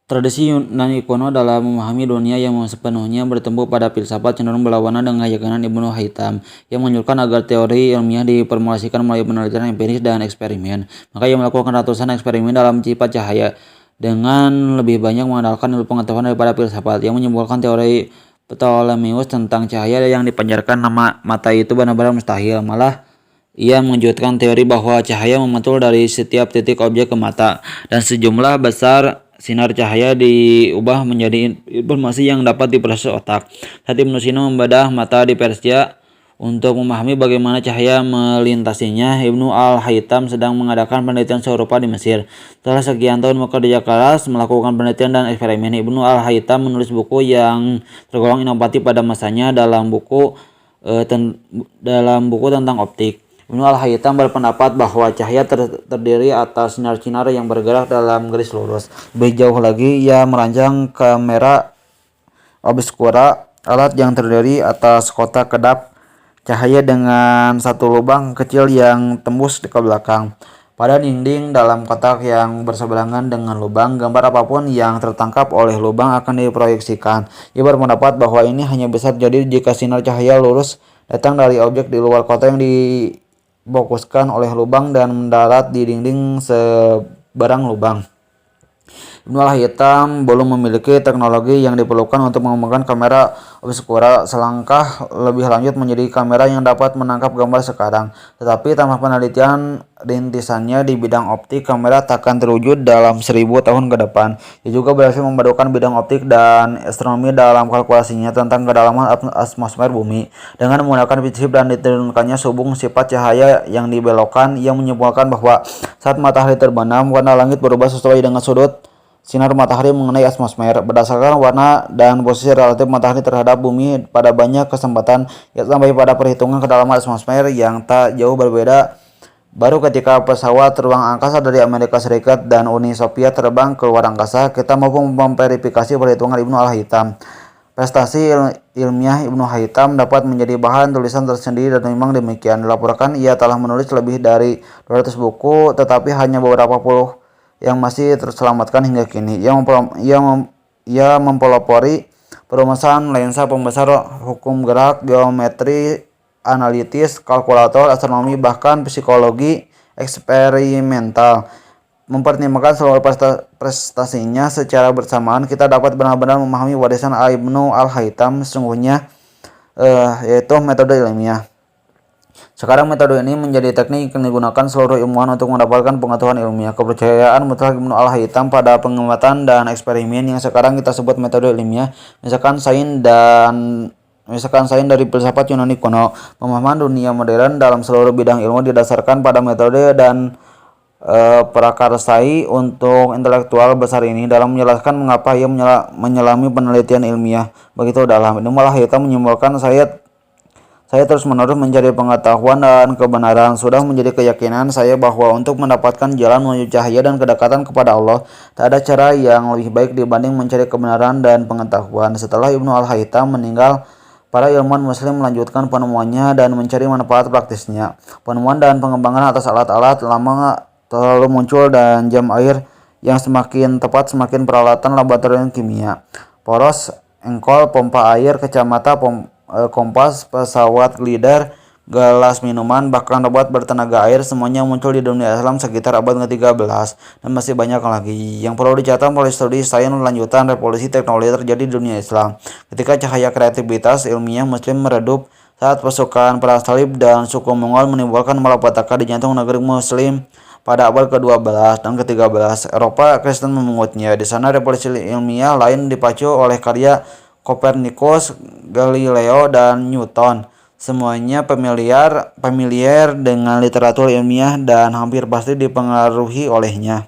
Tradisi Yunani kuno dalam memahami dunia yang sepenuhnya bertumbuh pada filsafat cenderung berlawanan dengan keyakinan Ibnu Haytham yang menunjukkan agar teori ilmiah diformulasikan melalui penelitian empiris dan eksperimen. Maka ia melakukan ratusan eksperimen dalam sifat cahaya dengan lebih banyak mengandalkan ilmu pengetahuan daripada filsafat, yang menyimbolkan teori Ptolemeus tentang cahaya yang dipanjarkan nama mata itu benar-benar mustahil. Malah ia mewujudkan teori bahwa cahaya memantul dari setiap titik objek ke mata, dan sejumlah besar sinar cahaya diubah menjadi informasi yang dapat diproses otak. Saat Ibnu Sina membedah mata di Persia untuk memahami bagaimana cahaya melintasinya, Ibnu Al-Haytham sedang mengadakan penelitian serupa di Mesir. Setelah sekian tahun bekerja keras melakukan penelitian dan eksperimen, Ibnu Al-Haytham menulis buku yang tergolong inovatif pada masanya dalam buku tentang optik. Ibnu Al-Haytham berpendapat bahwa cahaya terdiri atas sinar-sinar yang bergerak dalam garis lurus. Lebih jauh lagi, ia merancang kamera obscura, alat yang terdiri atas kotak kedap cahaya dengan satu lubang kecil yang tembus ke belakang. Pada dinding dalam kotak yang berseberangan dengan lubang, gambar apapun yang tertangkap oleh lubang akan diproyeksikan. Ia berpendapat bahwa ini hanya bisa terjadi jika sinar cahaya lurus datang dari objek di luar kotak yang difokuskan oleh lubang dan mendarat di dinding seberang lubang. Ibnu Al-Haytham belum memiliki teknologi yang diperlukan untuk mengembangkan kamera obscura selangkah lebih lanjut menjadi kamera yang dapat menangkap gambar sekarang. Tetapi tanpa penelitian rintisannya di bidang optik, kamera takkan terwujud dalam 1000 tahun ke depan. Ia juga berhasil memadukan bidang optik dan astronomi dalam kalkulasinya tentang kedalaman atmosfer bumi. Dengan menggunakan prinsip dan diturunkannya subung sifat cahaya yang dibelokkan, ia menyimpulkan bahwa saat matahari terbenam, warna langit berubah sesuai dengan sudut sinar matahari mengenai atmosfer. Berdasarkan warna dan posisi relatif matahari terhadap bumi pada banyak kesempatan, ia sampai pada perhitungan kedalaman atmosfer yang tak jauh berbeda baru ketika pesawat terbang angkasa dari Amerika Serikat dan Uni Soviet terbang ke luar angkasa, kita mampu memverifikasi perhitungan Ibnu Al-Haytham. Prestasi ilmiah Ibnu Haytham dapat menjadi bahan tulisan tersendiri, dan memang demikian. Dilaporkan ia telah menulis lebih dari 200 buku, tetapi hanya beberapa puluh yang masih terselamatkan hingga kini. Ia mempelopori perumusan lensa pembesar, hukum gerak, geometri analitis, kalkulator, astronomi, bahkan psikologi eksperimental. Mempertimbangkan seluruh prestasinya secara bersamaan, kita dapat benar-benar memahami warisan Ibnu Al-Haytham sesungguhnya, yaitu metode ilmiah. Sekarang metode ini menjadi teknik yang digunakan seluruh ilmuwan untuk mendapatkan pengetahuan ilmiah. Kepercayaan mutlak Ibnu Al-Haytham pada pengamatan dan eksperimen yang sekarang kita sebut metode ilmiah, misalkan sains dari filsafat Yunani kuno. Pemahaman dunia modern dalam seluruh bidang ilmu didasarkan pada metode dan prakarsai untuk intelektual besar ini dalam menjelaskan mengapa ia menyelami penelitian ilmiah begitu dalam. Ibnu Al-Haytham menyimpulkan, saya terus-menerus mencari pengetahuan dan kebenaran. Sudah menjadi keyakinan saya bahwa untuk mendapatkan jalan menuju cahaya dan kedekatan kepada Allah, tak ada cara yang lebih baik dibanding mencari kebenaran dan pengetahuan. Setelah Ibnu Al-Haytham meninggal, para ilmuwan muslim melanjutkan penemuannya dan mencari manfaat praktisnya. Penemuan dan pengembangan atas alat-alat lama selalu muncul, dan jam air yang semakin tepat semakin peralatan laboratorium kimia. Poros, engkol, pompa air, kacamata, kompas, pesawat glider, gelas minuman, bahkan robot bertenaga air semuanya muncul di dunia Islam sekitar abad ke-13 dan masih banyak lagi. Yang perlu dicatat oleh studi sains lanjutan revolusi teknologi terjadi di dunia Islam ketika cahaya kreativitas ilmiah muslim meredup saat pasukan perang salib dan suku Mongol menimbulkan malapetaka di jantung negeri muslim pada abad ke-12 dan ke-13. Eropa Kristen memungutnya. Di sana revolusi ilmiah lain dipacu oleh karya Kopernikus, Galileo, dan Newton. Semuanya familiar dengan literatur ilmiah dan hampir pasti dipengaruhi olehnya.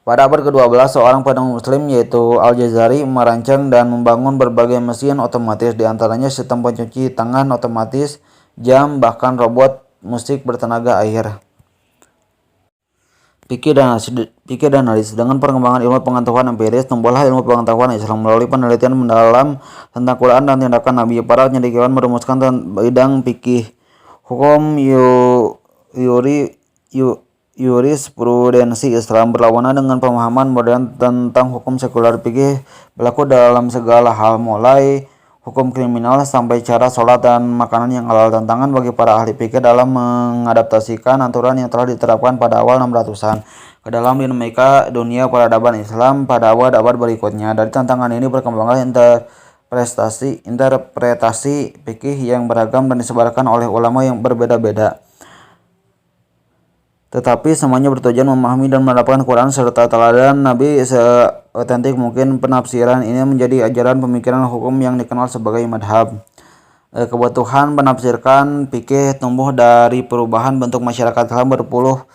Pada abad ke-12, seorang penemu muslim yaitu Al-Jazari merancang dan membangun berbagai mesin otomatis, di antaranya sistem pencuci tangan otomatis, jam, bahkan robot musik bertenaga air. Pikir dan analisis. Dengan perkembangan ilmu pengetahuan empiris, tumbuhlah ilmu pengetahuan Islam melalui penelitian mendalam tentang Quran dan tindakan Nabi. Para cendekiawan merumuskan bidang fikih, hukum, jurisprudensi Islam berlawanan dengan pemahaman modern tentang hukum sekuler. Fikih berlaku dalam segala hal, mulai hukum kriminal sampai cara sholat dan makanan yang halal. Tantangan bagi para ahli fikih dalam mengadaptasikan aturan yang telah diterapkan pada awal 600-an ke dalam dinamika dunia peradaban Islam pada abad-abad berikutnya. Dari tantangan ini berkembanglah interpretasi fikih yang beragam dan disebarkan oleh ulama yang berbeda-beda. Tetapi semuanya bertujuan memahami dan menerapkan Quran serta teladan Nabi seotentik mungkin. Penafsiran ini menjadi ajaran pemikiran hukum yang dikenal sebagai madhab. Kebutuhan menafsirkan fikih tumbuh dari perubahan bentuk masyarakat Islam berpuluh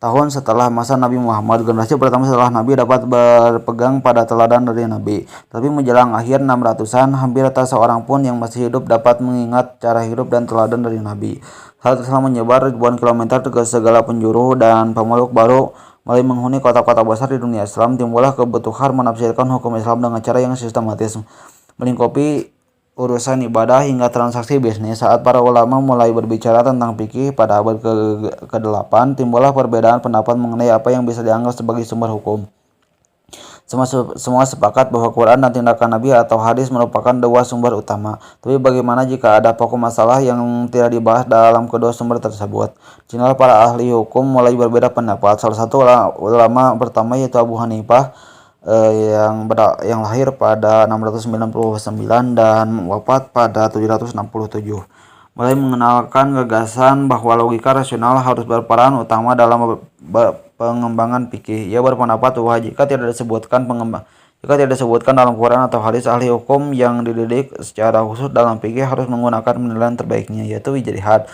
tahun setelah masa Nabi Muhammad. Generasi pertama setelah Nabi dapat berpegang pada teladan dari Nabi. Tapi menjelang akhir 600-an, hampir tak seorang pun yang masih hidup dapat mengingat cara hidup dan teladan dari Nabi. Saat Islam menyebar ribuan kilometer ke segala penjuru dan pemeluk baru mulai menghuni kota-kota besar di dunia Islam, timbullah kebutuhan menafsirkan hukum Islam dengan cara yang sistematis, melingkupi urusan ibadah hingga transaksi bisnis. Saat para ulama mulai berbicara tentang fikih pada abad ke-8, timbullah perbedaan pendapat mengenai apa yang bisa dianggap sebagai sumber hukum. Semua sepakat bahwa Quran dan tindakan Nabi atau hadis merupakan dua sumber utama. Tapi bagaimana jika ada pokok masalah yang tidak dibahas dalam kedua sumber tersebut? Sinilah para ahli hukum mulai berbeda pendapat. Salah satu ulama pertama yaitu Abu Hanifah yang lahir pada 699 dan wafat pada 767. Mulai mengenalkan gagasan bahwa logika rasional harus berperan utama dalam pengembangan fikih. Ia berpendapat bahwa jika tidak disebutkan dalam Quran atau hadis, ahli hukum yang dididik secara khusus dalam fikih harus menggunakan penilaian terbaiknya, yaitu ijtihad,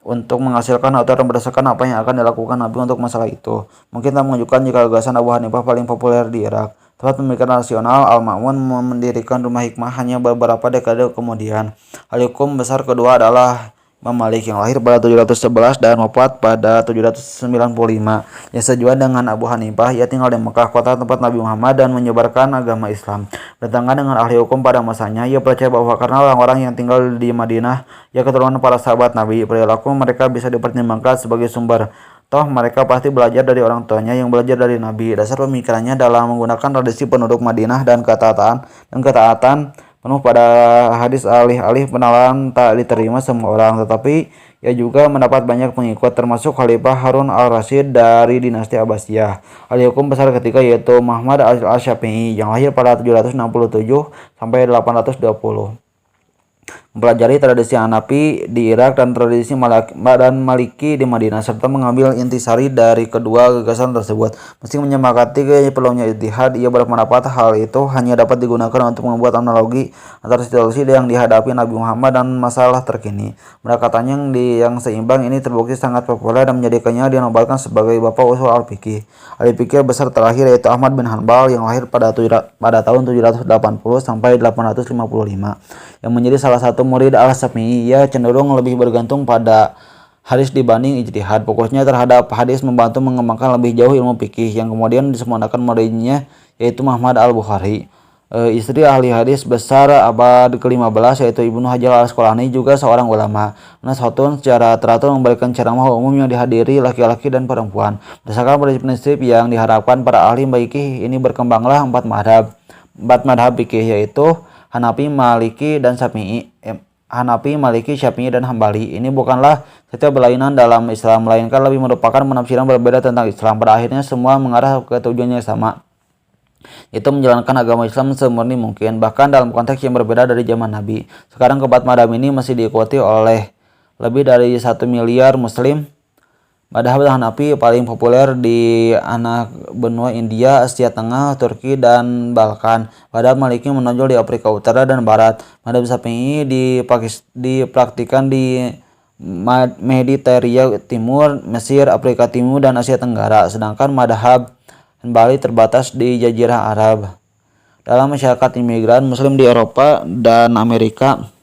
untuk menghasilkan aturan berdasarkan apa yang akan dilakukan Nabi untuk masalah itu. Mungkin tak menunjukkan jika gagasan Abu Hanifah paling populer di Irak. Tempat pemikiran nasional, Al-Ma'mun mendirikan rumah hikmah hanya beberapa dekade kemudian. Ahli hukum besar kedua adalah Imam Malik yang lahir pada 711 dan wafat pada 795. Yang sejalan dengan Abu Hanifah, ia tinggal di Mekah, kota tempat Nabi Muhammad, dan menyebarkan agama Islam. Bertentangan dengan ahli hukum pada masanya, ia percaya bahwa karena orang-orang yang tinggal di Madinah, ia keturunan para sahabat Nabi, perilaku mereka bisa dipertimbangkan sebagai sumber. Toh mereka pasti belajar dari orang tuanya yang belajar dari Nabi. Dasar pemikirannya dalam menggunakan tradisi penduduk Madinah dan ketaatan penuh pada hadis alih-alih penalaan tak diterima semua orang, tetapi ia juga mendapat banyak pengikut, termasuk Khalifah Harun al-Rasyid dari dinasti Abbasiyah. Ahli hukum besar ketiga yaitu Muhammad al-Syafi'i yang lahir pada 767 sampai 820. Mempelajari tradisi Hanafi di Irak dan tradisi Maliki di Madinah, serta mengambil intisari dari kedua gagasan tersebut. Meski menyepakati perlunya ijtihad, ia berpendapat hal itu hanya dapat digunakan untuk membuat analogi antara situasi yang dihadapi Nabi Muhammad dan masalah terkini. Pendekatannya yang seimbang ini terbukti sangat populer dan menjadikannya dinobatkan sebagai bapak usul al-fikih. Ahli fikih besar terakhir yaitu Ahmad bin Hanbal yang lahir pada tahun 780 sampai 855, yang menjadi salah satu murid al-Syafi'i. Ia cenderung lebih bergantung pada hadis dibanding ijtihad. Fokusnya terhadap hadis membantu mengembangkan lebih jauh ilmu fikih yang kemudian disempurnakan muridnya yaitu Muhammad al-Bukhari. Istri ahli hadis besar abad ke-15 yaitu Ibnu Hajar al-Asqalani juga seorang ulama. Nashatun secara teratur memberikan ceramah umum yang dihadiri laki-laki dan perempuan. Berdasarkan prinsip yang diharapkan para ahli fikih ini, berkembanglah empat madhab fikih, yaitu Hanafi, Maliki, dan Syafi'i, dan Hambali. Ini bukanlah setiap berlainan dalam Islam, melainkan lebih merupakan penafsiran berbeda tentang Islam. Pada akhirnya semua mengarah ke tujuan yang sama, yaitu menjalankan agama Islam semurni mungkin, bahkan dalam konteks yang berbeda dari zaman Nabi. Sekarang keempat madhab ini masih diikuti oleh lebih dari 1 miliar Muslim. Madhab Hanafi paling populer di anak benua India, Asia Tengah, Turki, dan Balkan. Madhab Maliki menonjol di Afrika Utara dan Barat. Madhab Syafi'i dipraktikkan di Mediteria Timur, Mesir, Afrika Timur, dan Asia Tenggara. Sedangkan madhab Hambali terbatas di Jazirah Arab. Dalam masyarakat imigran Muslim di Eropa dan Amerika,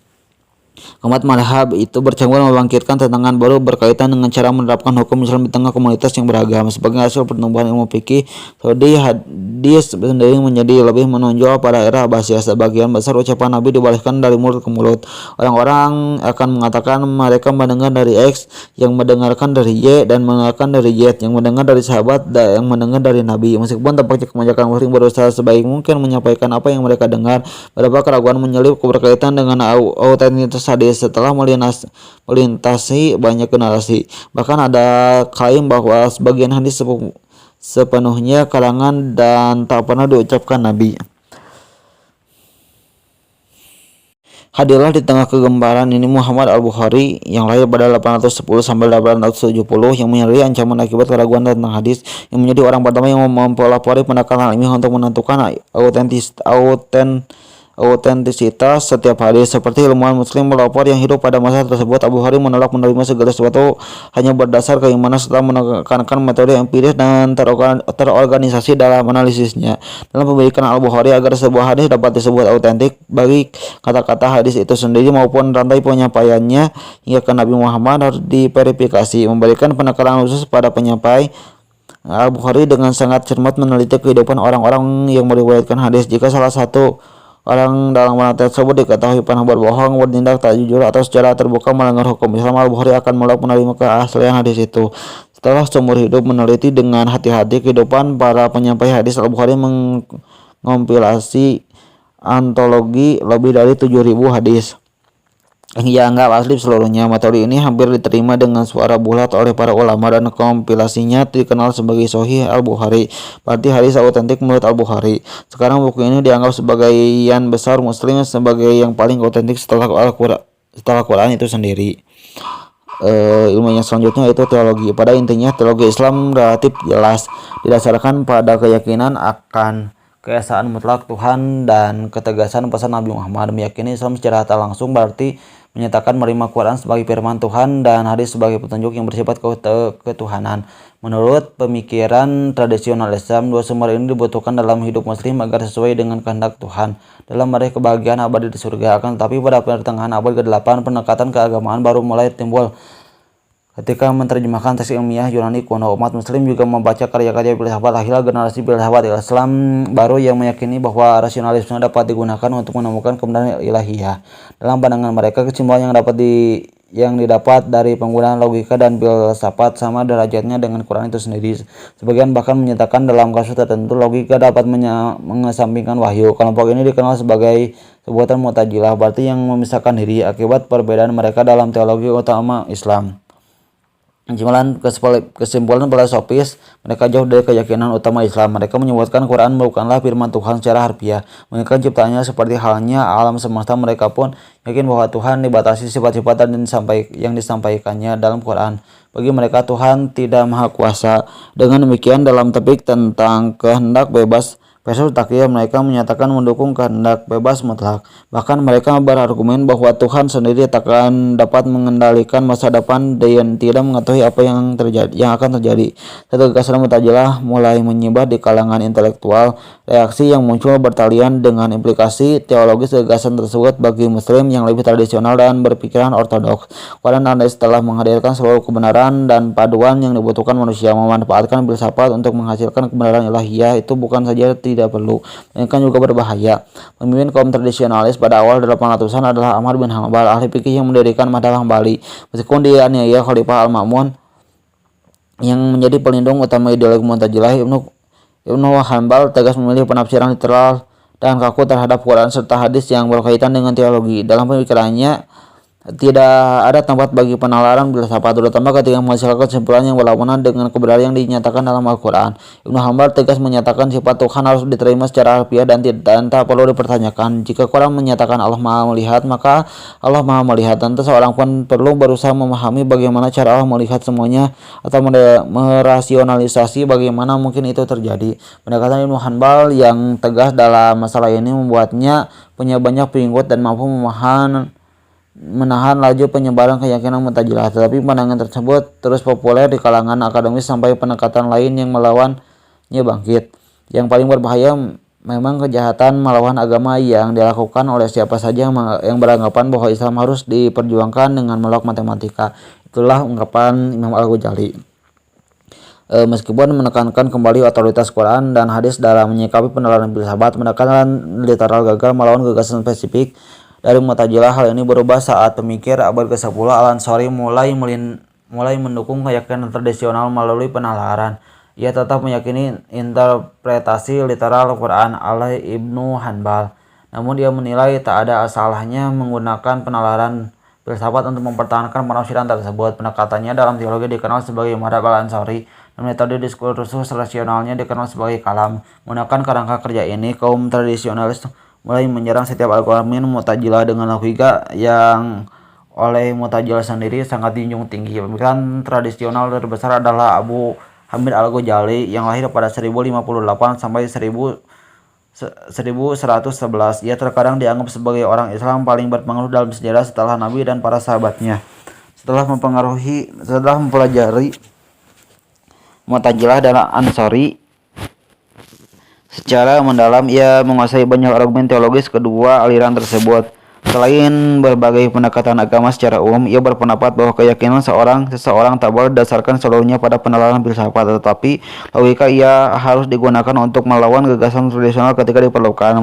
keempat madhab itu bercampur membangkitkan tantangan baru berkaitan dengan cara menerapkan hukum Islam di tengah komunitas yang beragam. Sebagai hasil pertumbuhan ilmu fikih, studi hadis sendiri menjadi lebih menonjol pada era Abbasiyah. Sebagian besar ucapan Nabi diwariskan dari mulut ke mulut. Orang-orang akan mengatakan mereka mendengar dari X, yang mendengarkan dari Y, dan mendengarkan dari Z, yang mendengar dari sahabat, dan yang mendengar dari Nabi. Meskipun tampaknya kebanyakan muslim berusaha sebaik mungkin menyampaikan apa yang mereka dengar, beberapa keraguan menyelip berkaitan dengan autentisitas hadis setelah melintasi banyak generasi. Bahkan ada klaim bahwa sebagian hadis sepenuhnya karangan dan tak pernah diucapkan Nabi. Hadirlah di tengah kegemaran ini Muhammad Al-Bukhari yang lahir pada 810 sampai 870, yang menyadari ancaman akibat keraguan tentang hadis, yang menjadi orang pertama yang mempelopori pendekatan ilmiah untuk menentukan autentisitas setiap hadis. Seperti ilmuwan muslim pelopor yang hidup pada masa tersebut, Abu Bukhari menolak menerima segala sesuatu hanya berdasar keimanan setelah menekankan metode empiris dan terorganisasi dalam analisisnya. Dalam pemilikan Al-Bukhari agar sebuah hadis dapat disebut autentik, bagi kata-kata hadis itu sendiri maupun rantai penyampaiannya hingga ke Nabi Muhammad harus diverifikasi. Memberikan penekanan khusus pada penyampai, Al-Bukhari dengan sangat cermat meneliti kehidupan orang-orang yang meriwayatkan hadis. Jika salah satu orang dalam mana tersebut diketahui pernah berbohong, bertindak tak jujur, atau secara terbuka melanggar hukum Islam, Al-Bukhari akan menolak menerima keaslian hadis itu. Setelah seumur hidup meneliti dengan hati-hati kehidupan para penyampai hadis, Al-Bukhari mengompilasi antologi lebih dari 7.000 hadis yang ia anggap asli seluruhnya. Metode ini hampir diterima dengan suara bulat oleh para ulama dan kompilasinya dikenal sebagai Sahih Al-Bukhari, berarti hadis autentik menurut Al-Bukhari. Sekarang buku ini dianggap sebagian besar muslim sebagai yang paling autentik setelah Quran itu sendiri. Ilmu yang selanjutnya itu teologi. Pada intinya teologi Islam relatif jelas, didasarkan pada keyakinan akan keesaan mutlak Tuhan dan ketegasan pesan Nabi Muhammad. Meyakini Islam secara tak langsung berarti menyatakan menerima Quran sebagai firman Tuhan dan hadis sebagai petunjuk yang bersifat ketuhanan. Menurut pemikiran tradisional Islam, dua sumber ini dibutuhkan dalam hidup muslim agar sesuai dengan kehendak Tuhan dalam meraih kebahagiaan abadi di surga. Akan tetapi pada pertengahan abad ke-8, pendekatan keagamaan baru mulai timbul. Ketika menerjemahkan teks ilmiah Yunani kuno, umat muslim juga membaca karya-karya filsafat. Lahirlah generasi filsafat Islam baru yang meyakini bahwa rasionalisme dapat digunakan untuk menemukan kebenaran ilahiyah. Dalam pandangan mereka, kesimpulan yang didapat dari penggunaan logika dan filsafat sama derajatnya dengan Quran itu sendiri. Sebagian bahkan menyatakan dalam kasus tertentu logika dapat mengesampingkan wahyu. Kelompok ini dikenal sebagai sebutan Mu'tazilah, berarti yang memisahkan diri akibat perbedaan mereka dalam teologi utama Islam. Kesimpulan filosofis mereka jauh dari keyakinan utama Islam. Mereka menyebutkan Quran bukanlah firman Tuhan secara harfiah, melainkan ciptaannya seperti halnya alam semesta. Mereka pun yakin bahwa Tuhan dibatasi sifat-sifat yang disampaikannya dalam Quran. Bagi mereka Tuhan tidak maha kuasa. Dengan demikian dalam topik tentang kehendak bebas versus takyir, mereka menyatakan mendukung kehendak bebas mutlak. Bahkan mereka berargumen bahwa Tuhan sendiri takkan dapat mengendalikan masa depan dan tidak mengetahui apa yang akan terjadi. Satu gagasan Mu'tazilah mulai menyebar di kalangan intelektual. Reaksi yang muncul bertalian dengan implikasi teologis gagasan tersebut bagi muslim yang lebih tradisional dan berpikiran ortodoks. Quran dan hadis telah menghadirkan seluruh kebenaran dan paduan yang dibutuhkan manusia. Memanfaatkan filsafat untuk menghasilkan kebenaran ilahiyah itu bukan saja tidak perlu, melainkan juga berbahaya. Pemimpin kaum tradisionalis pada awal 800-an adalah Ahmad bin Hanbal, ahli fikih yang mendirikan madhab Hambali. Meskipun dianiaya Khalifah Al-Ma'mun yang menjadi pelindung utama ideologi Mu'tazilah, Ibnu Hanbal tegas memilih penafsiran literal dan kaku terhadap Quran serta hadis yang berkaitan dengan teologi. Dalam pemikirannya, tidak ada tempat bagi penalaran filsafat, terutama ketika menghasilkan kesimpulan yang berlawanan dengan kebenaran yang dinyatakan dalam Al-Quran. Ibnu Hanbal tegas menyatakan sifat Tuhan harus diterima secara harfiah dan tak perlu dipertanyakan. Jika Quran menyatakan Allah Maha Melihat, maka Allah Maha Melihat. Tentu seorang pun perlu berusaha memahami bagaimana cara Allah melihat semuanya atau merasionalisasi bagaimana mungkin itu terjadi. Pendekatan Ibnu Hanbal yang tegas dalam masalah ini membuatnya punya banyak pengikut dan mampu menahan laju penyebaran keyakinan Mu'tazilah. Tetapi pandangan tersebut terus populer di kalangan akademis sampai pendekatan lain yang melawannya bangkit. Yang paling berbahaya memang kejahatan melawan agama yang dilakukan oleh siapa saja yang beranggapan bahwa Islam harus diperjuangkan dengan melok matematika. Itulah ungkapan Imam Al-Ghazali. Meskipun menekankan kembali otoritas Quran dan hadis dalam menyikapi penalaran filsafat, pendekatan literal gagal melawan gagasan spesifik dari Mu'tazilah. Hal ini berubah saat pemikir abad ke-10 Al-Ansari mulai mendukung keyakinan tradisional melalui penalaran. Ia tetap meyakini interpretasi literal Al-Quran oleh Ibnu Hanbal. Namun dia menilai tak ada salahnya menggunakan penalaran filsafat untuk mempertahankan penafsiran tersebut. Pendekatannya dalam teologi dikenal sebagai madhab Al-Ansari dan metode diskursus rasionalnya dikenal sebagai kalam. Menggunakan kerangka kerja ini, kaum tradisionalis mulai menyerang setiap argumen Mu'tazilah dengan logika yang oleh Mu'tazilah sendiri sangat dijunjung tinggi. Pemikiran tradisional terbesar adalah Abu Hamid Al-Ghazali yang lahir pada 1058 sampai 1111. Ia terkadang dianggap sebagai orang Islam paling berpengaruh dalam sejarah setelah Nabi dan para sahabatnya. Setelah mempelajari Mu'tazilah dan Ansari secara mendalam, ia menguasai banyak argumen teologis kedua aliran tersebut. Selain berbagai pendekatan agama secara umum, ia berpendapat bahwa keyakinan seseorang tak boleh didasarkan seluruhnya pada penalaran filsafat, tetapi logika ia harus digunakan untuk melawan gagasan tradisional ketika diperlukan.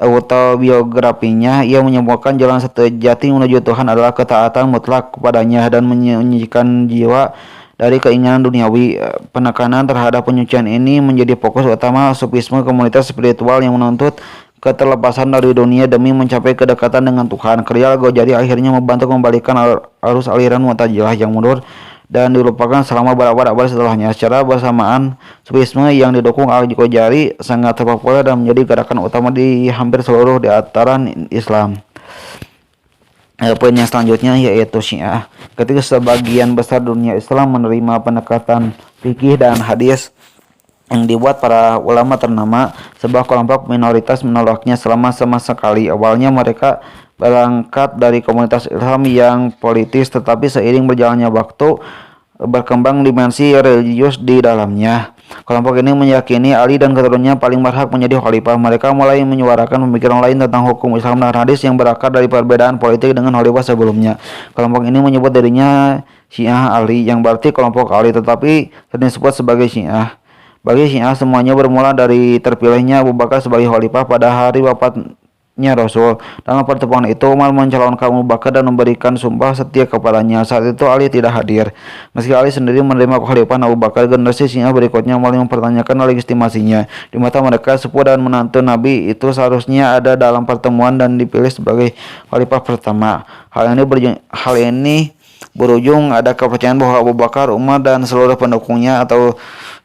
Autobiografinya, ia menyebutkan jalan sejati menuju Tuhan adalah ketaatan mutlak kepadanya dan menyucikan jiwa dari keinginan duniawi. Penekanan terhadap penyucian ini menjadi fokus utama sufisme, komunitas spiritual yang menuntut keterlepasan dari dunia demi mencapai kedekatan dengan Tuhan. Karya Al-Ghazali akhirnya membantu membalikan arus aliran Mu'tazilah yang mundur dan dilupakan selama berabad-abad setelahnya. Secara bersamaan, sufisme yang didukung Al-Ghazali sangat terpopuler dan menjadi gerakan utama di hampir seluruh dataran Islam. Poin yang selanjutnya yaitu Syiah. Ketika sebagian besar dunia Islam menerima pendekatan fikih dan hadis yang dibuat para ulama ternama, sebuah kelompok minoritas menolaknya sama sekali. Awalnya mereka berangkat dari komunitas Islam yang politis, tetapi seiring berjalannya waktu berkembang dimensi religius di dalamnya. Kelompok ini meyakini Ali dan keturunannya paling berhak menjadi khalifah. Mereka mulai menyuarakan pemikiran lain tentang hukum Islam dan hadis yang berakar dari perbedaan politik dengan khalifah sebelumnya. Kelompok ini menyebut dirinya Syiah Ali, yang berarti kelompok Ali, tetapi sering disebut sebagai Syiah. Bagi Syiah, semuanya bermula dari terpilihnya Abu Bakar sebagai khalifah pada hari wafatnya Rasul. Dalam pertemuan itu, Umar mencalonkan Abu Bakar dan memberikan sumpah setia kepadanya. Saat itu Ali tidak hadir. Meski Ali sendiri menerima kekhalifahan Abu Bakar, generasi Syiah berikutnya mulai mempertanyakan legitimasinya. Di mata mereka, sepupu dan menantu Nabi itu seharusnya ada dalam pertemuan dan dipilih sebagai khalifah pertama. Hal ini berujung ada kepercayaan bahwa Abu Bakar, Umar, dan seluruh pendukungnya atau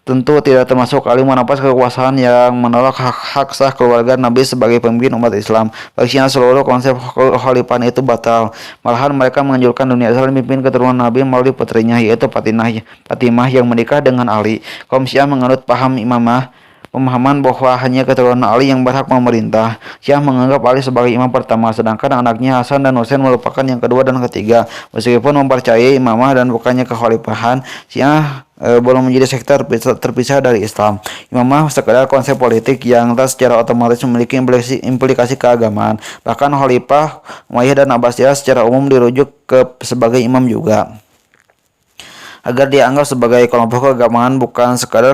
tentu tidak termasuk Ali menampas kekuasaan yang menolak hak sah keluarga Nabi sebagai pemimpin umat Islam. Bagi Syiah, seluruh konsep kekhalifahan itu batal. Malahan mereka menganjurkan dunia Islam dipimpin keturunan Nabi melalui putrinya, yaitu Fatimah yang menikah dengan Ali. Kaum Syiah menganut pemahaman bahwa hanya keturunan Ali yang berhak memerintah. Syiah menganggap Ali sebagai imam pertama, sedangkan anaknya Hasan dan Husain merupakan yang kedua dan ketiga. Meskipun mempercayai imamah dan bukannya kekhalifahan, Syiah belum menjadi sekte terpisah dari Islam. Imamah sekedar konsep politik yang tak secara otomatis memiliki implikasi keagamaan. Bahkan Khalifah Umayyah dan Abbasiyah secara umum dirujuk sebagai imam juga, agar dianggap sebagai kelompok keagamaan, bukan sekadar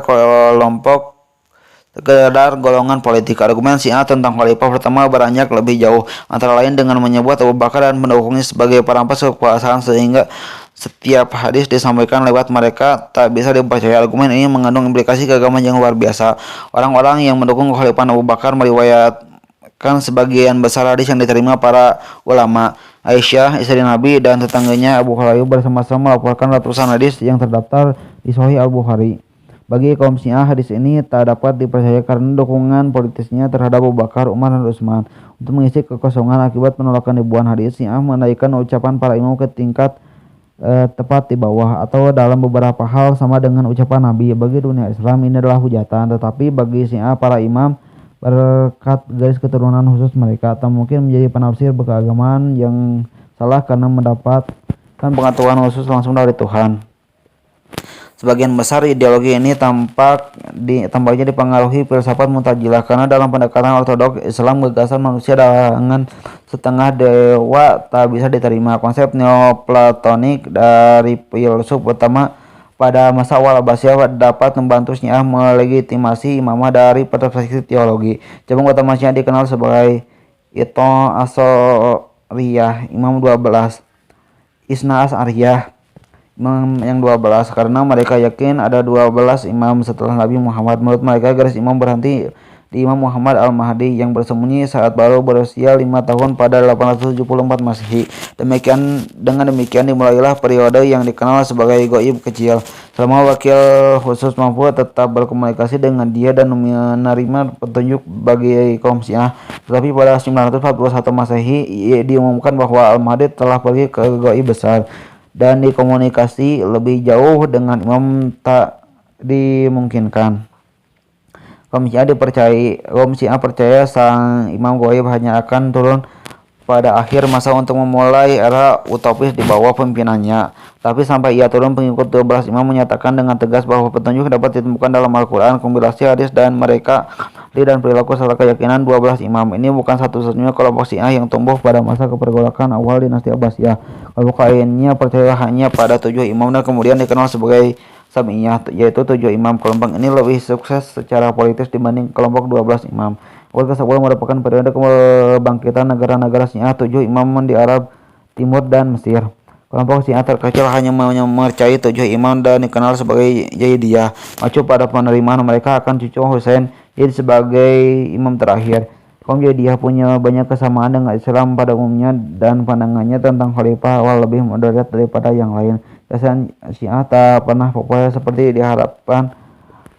golongan politik. Argumen Syiah tentang khalifah pertama beranjak lebih jauh, antara lain dengan menyebut Abu Bakar dan pendukungnya sebagai perampas kekuasaan, sehingga setiap hadis disampaikan lewat mereka tak bisa dipercaya. Argumen ini mengandung implikasi keagamaan yang luar biasa. Orang-orang yang mendukung Khalifah Abu Bakar meriwayatkan sebagian besar hadis yang diterima para ulama. Aisyah, istri Nabi, dan tetangganya Abu Hurairah bersama-sama melaporkan ratusan hadis yang terdaftar di Sahih Al-Bukhari. Bagi kaum Syiah, hadis ini tak dapat dipercaya karena dukungan politisnya terhadap Abu Bakar, Umar, dan Utsman. Untuk mengisi kekosongan akibat penolakan ribuan hadis, Syiah menaikkan ucapan para imam ke tingkat tepat di bawah atau dalam beberapa hal sama dengan ucapan Nabi. Bagi dunia Islam ini adalah hujatan, tetapi bagi Syiah para imam berkat garis keturunan khusus mereka atau mungkin menjadi penafsir keagamaan yang salah karena mendapatkan pengetahuan khusus langsung dari Tuhan. Sebagian besar ideologi ini tampaknya dipengaruhi filsafat Mu'tazilah karena dalam pendekatan ortodoks Islam gagasan manusia dengan setengah dewa tak bisa diterima. Konsep neoplatonik dari filsuf utama pada masa awal Abbasiyah dapat membantu Syiah melegitimasi imamah dari perspektif teologi. Cabang utama Syiah dikenal sebagai Ithna Asyariyah, Imam 12, Isna Asyariyah, Imam yang 12, karena mereka yakin ada 12 imam setelah Nabi Muhammad. Menurut mereka garis imam berhenti di Imam Muhammad Al-Mahdi yang bersembunyi saat baru berusia 5 tahun pada 874 Masehi. Dengan demikian dimulailah periode yang dikenal sebagai Ghaib kecil. Selama wakil khusus mampu tetap berkomunikasi dengan dia dan menerima petunjuk bagi kaum Syiah. Tetapi pada 941 Masehi diumumkan bahwa Al-Mahdi telah pergi ke Ghaib besar dan dikomunikasi lebih jauh dengan imam tak dimungkinkan. Kaum Syiah percaya sang imam ghaib hanya akan turun pada akhir masa untuk memulai era utopis di bawah pimpinannya. Tapi sampai ia turun, pengikut 12 imam menyatakan dengan tegas bahwa petunjuk dapat ditemukan dalam Al-Quran, kompilasi hadis, dan mereka dan perilaku serta keyakinan 12 imam. Ini bukan satu-satunya kelompok Syiah yang tumbuh pada masa kepergolakan awal dinasti Abbasiyah. Kelompok lainnya percaya hanya pada 7 imam dan kemudian dikenal sebagai Sam'iyah, yaitu 7 imam. Kelompok ini lebih sukses secara politis dibanding kelompok 12 imam. Abad ke-10 merupakan periode kebangkitan negara-negara Syiah 7 imam di Arab Timur dan Mesir. Kelompok Syiah terkecil hanya mempercayai 7 imam dan dikenal sebagai Zaidiyah. Mengacu pada penerimaan mereka akan cucu Husain jadi sebagai imam terakhir. Kaum Zaidiyah punya banyak kesamaan dengan Islam pada umumnya dan pandangannya tentang khalifah awal lebih moderat daripada yang lain. Kesan Syiah tak pernah populer seperti diharapkan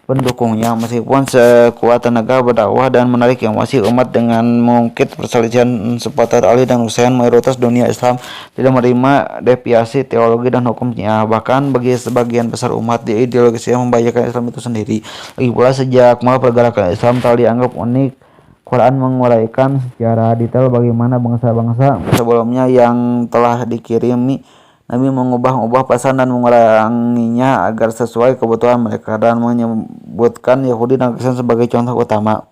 pendukungnya, meskipun sekuat tenaga berdakwah dan menarik yang masih umat dengan mengungkit perselisihan seputar Ali dan Husain, mayoritas dunia Islam tidak menerima deviasi teologi dan hukumnya. Bahkan bagi sebagian besar umat, ideologi Syiah membahayakan Islam itu sendiri. Lagi pula sejak mulai pergerakan Islam telah dianggap unik, Quran menguraikan secara detail bagaimana bangsa-bangsa sebelumnya yang telah dikirimi Nabi mengubah pesan dan menguranginya agar sesuai kebutuhan mereka, dan menyebutkan Yahudi dan Kristen sebagai contoh utama.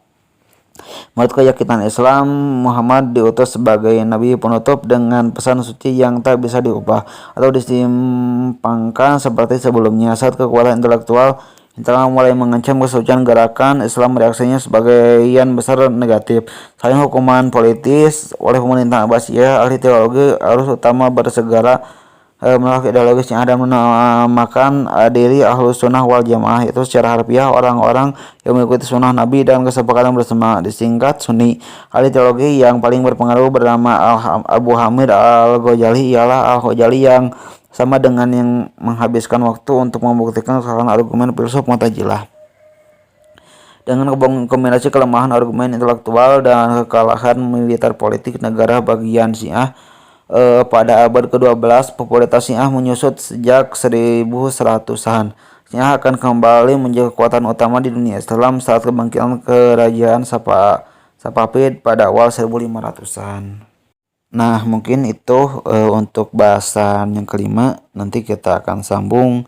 Menurut keyakinan Islam, Muhammad diutus sebagai nabi penutup dengan pesan suci yang tak bisa diubah atau disimpangkan seperti sebelumnya. Saat kekuatan intelektual internal mulai mengancam kesucian gerakan Islam, reaksinya sebagian besar negatif. Selain hukuman politis oleh pemerintah Abbasiyah, ahli teologi harus utama bersegera menolak ideologi Syiah dan menamakan diri Ahlus Sunnah wal Jamaah, itu secara harfiah orang-orang yang mengikuti sunnah Nabi dan kesepakatan bersama, disingkat Sunni. Ahli teologi yang paling berpengaruh bernama Abu Hamid Al-Ghazali ialah Al-Ghazali yang sama dengan yang menghabiskan waktu untuk membuktikan kesalahan argumen filsuf Mu'tazilah. Dengan kombinasi kelemahan argumen intelektual dan kekalahan militer politik negara bagian Syiah pada abad ke-12, popularitas Syiah menyusut sejak 1100-an. Syiah akan kembali menjadi kekuatan utama di dunia Islam saat kebangkitan kerajaan Safavid pada awal 1500-an. Nah, mungkin itu untuk bahasan yang kelima. Nanti kita akan sambung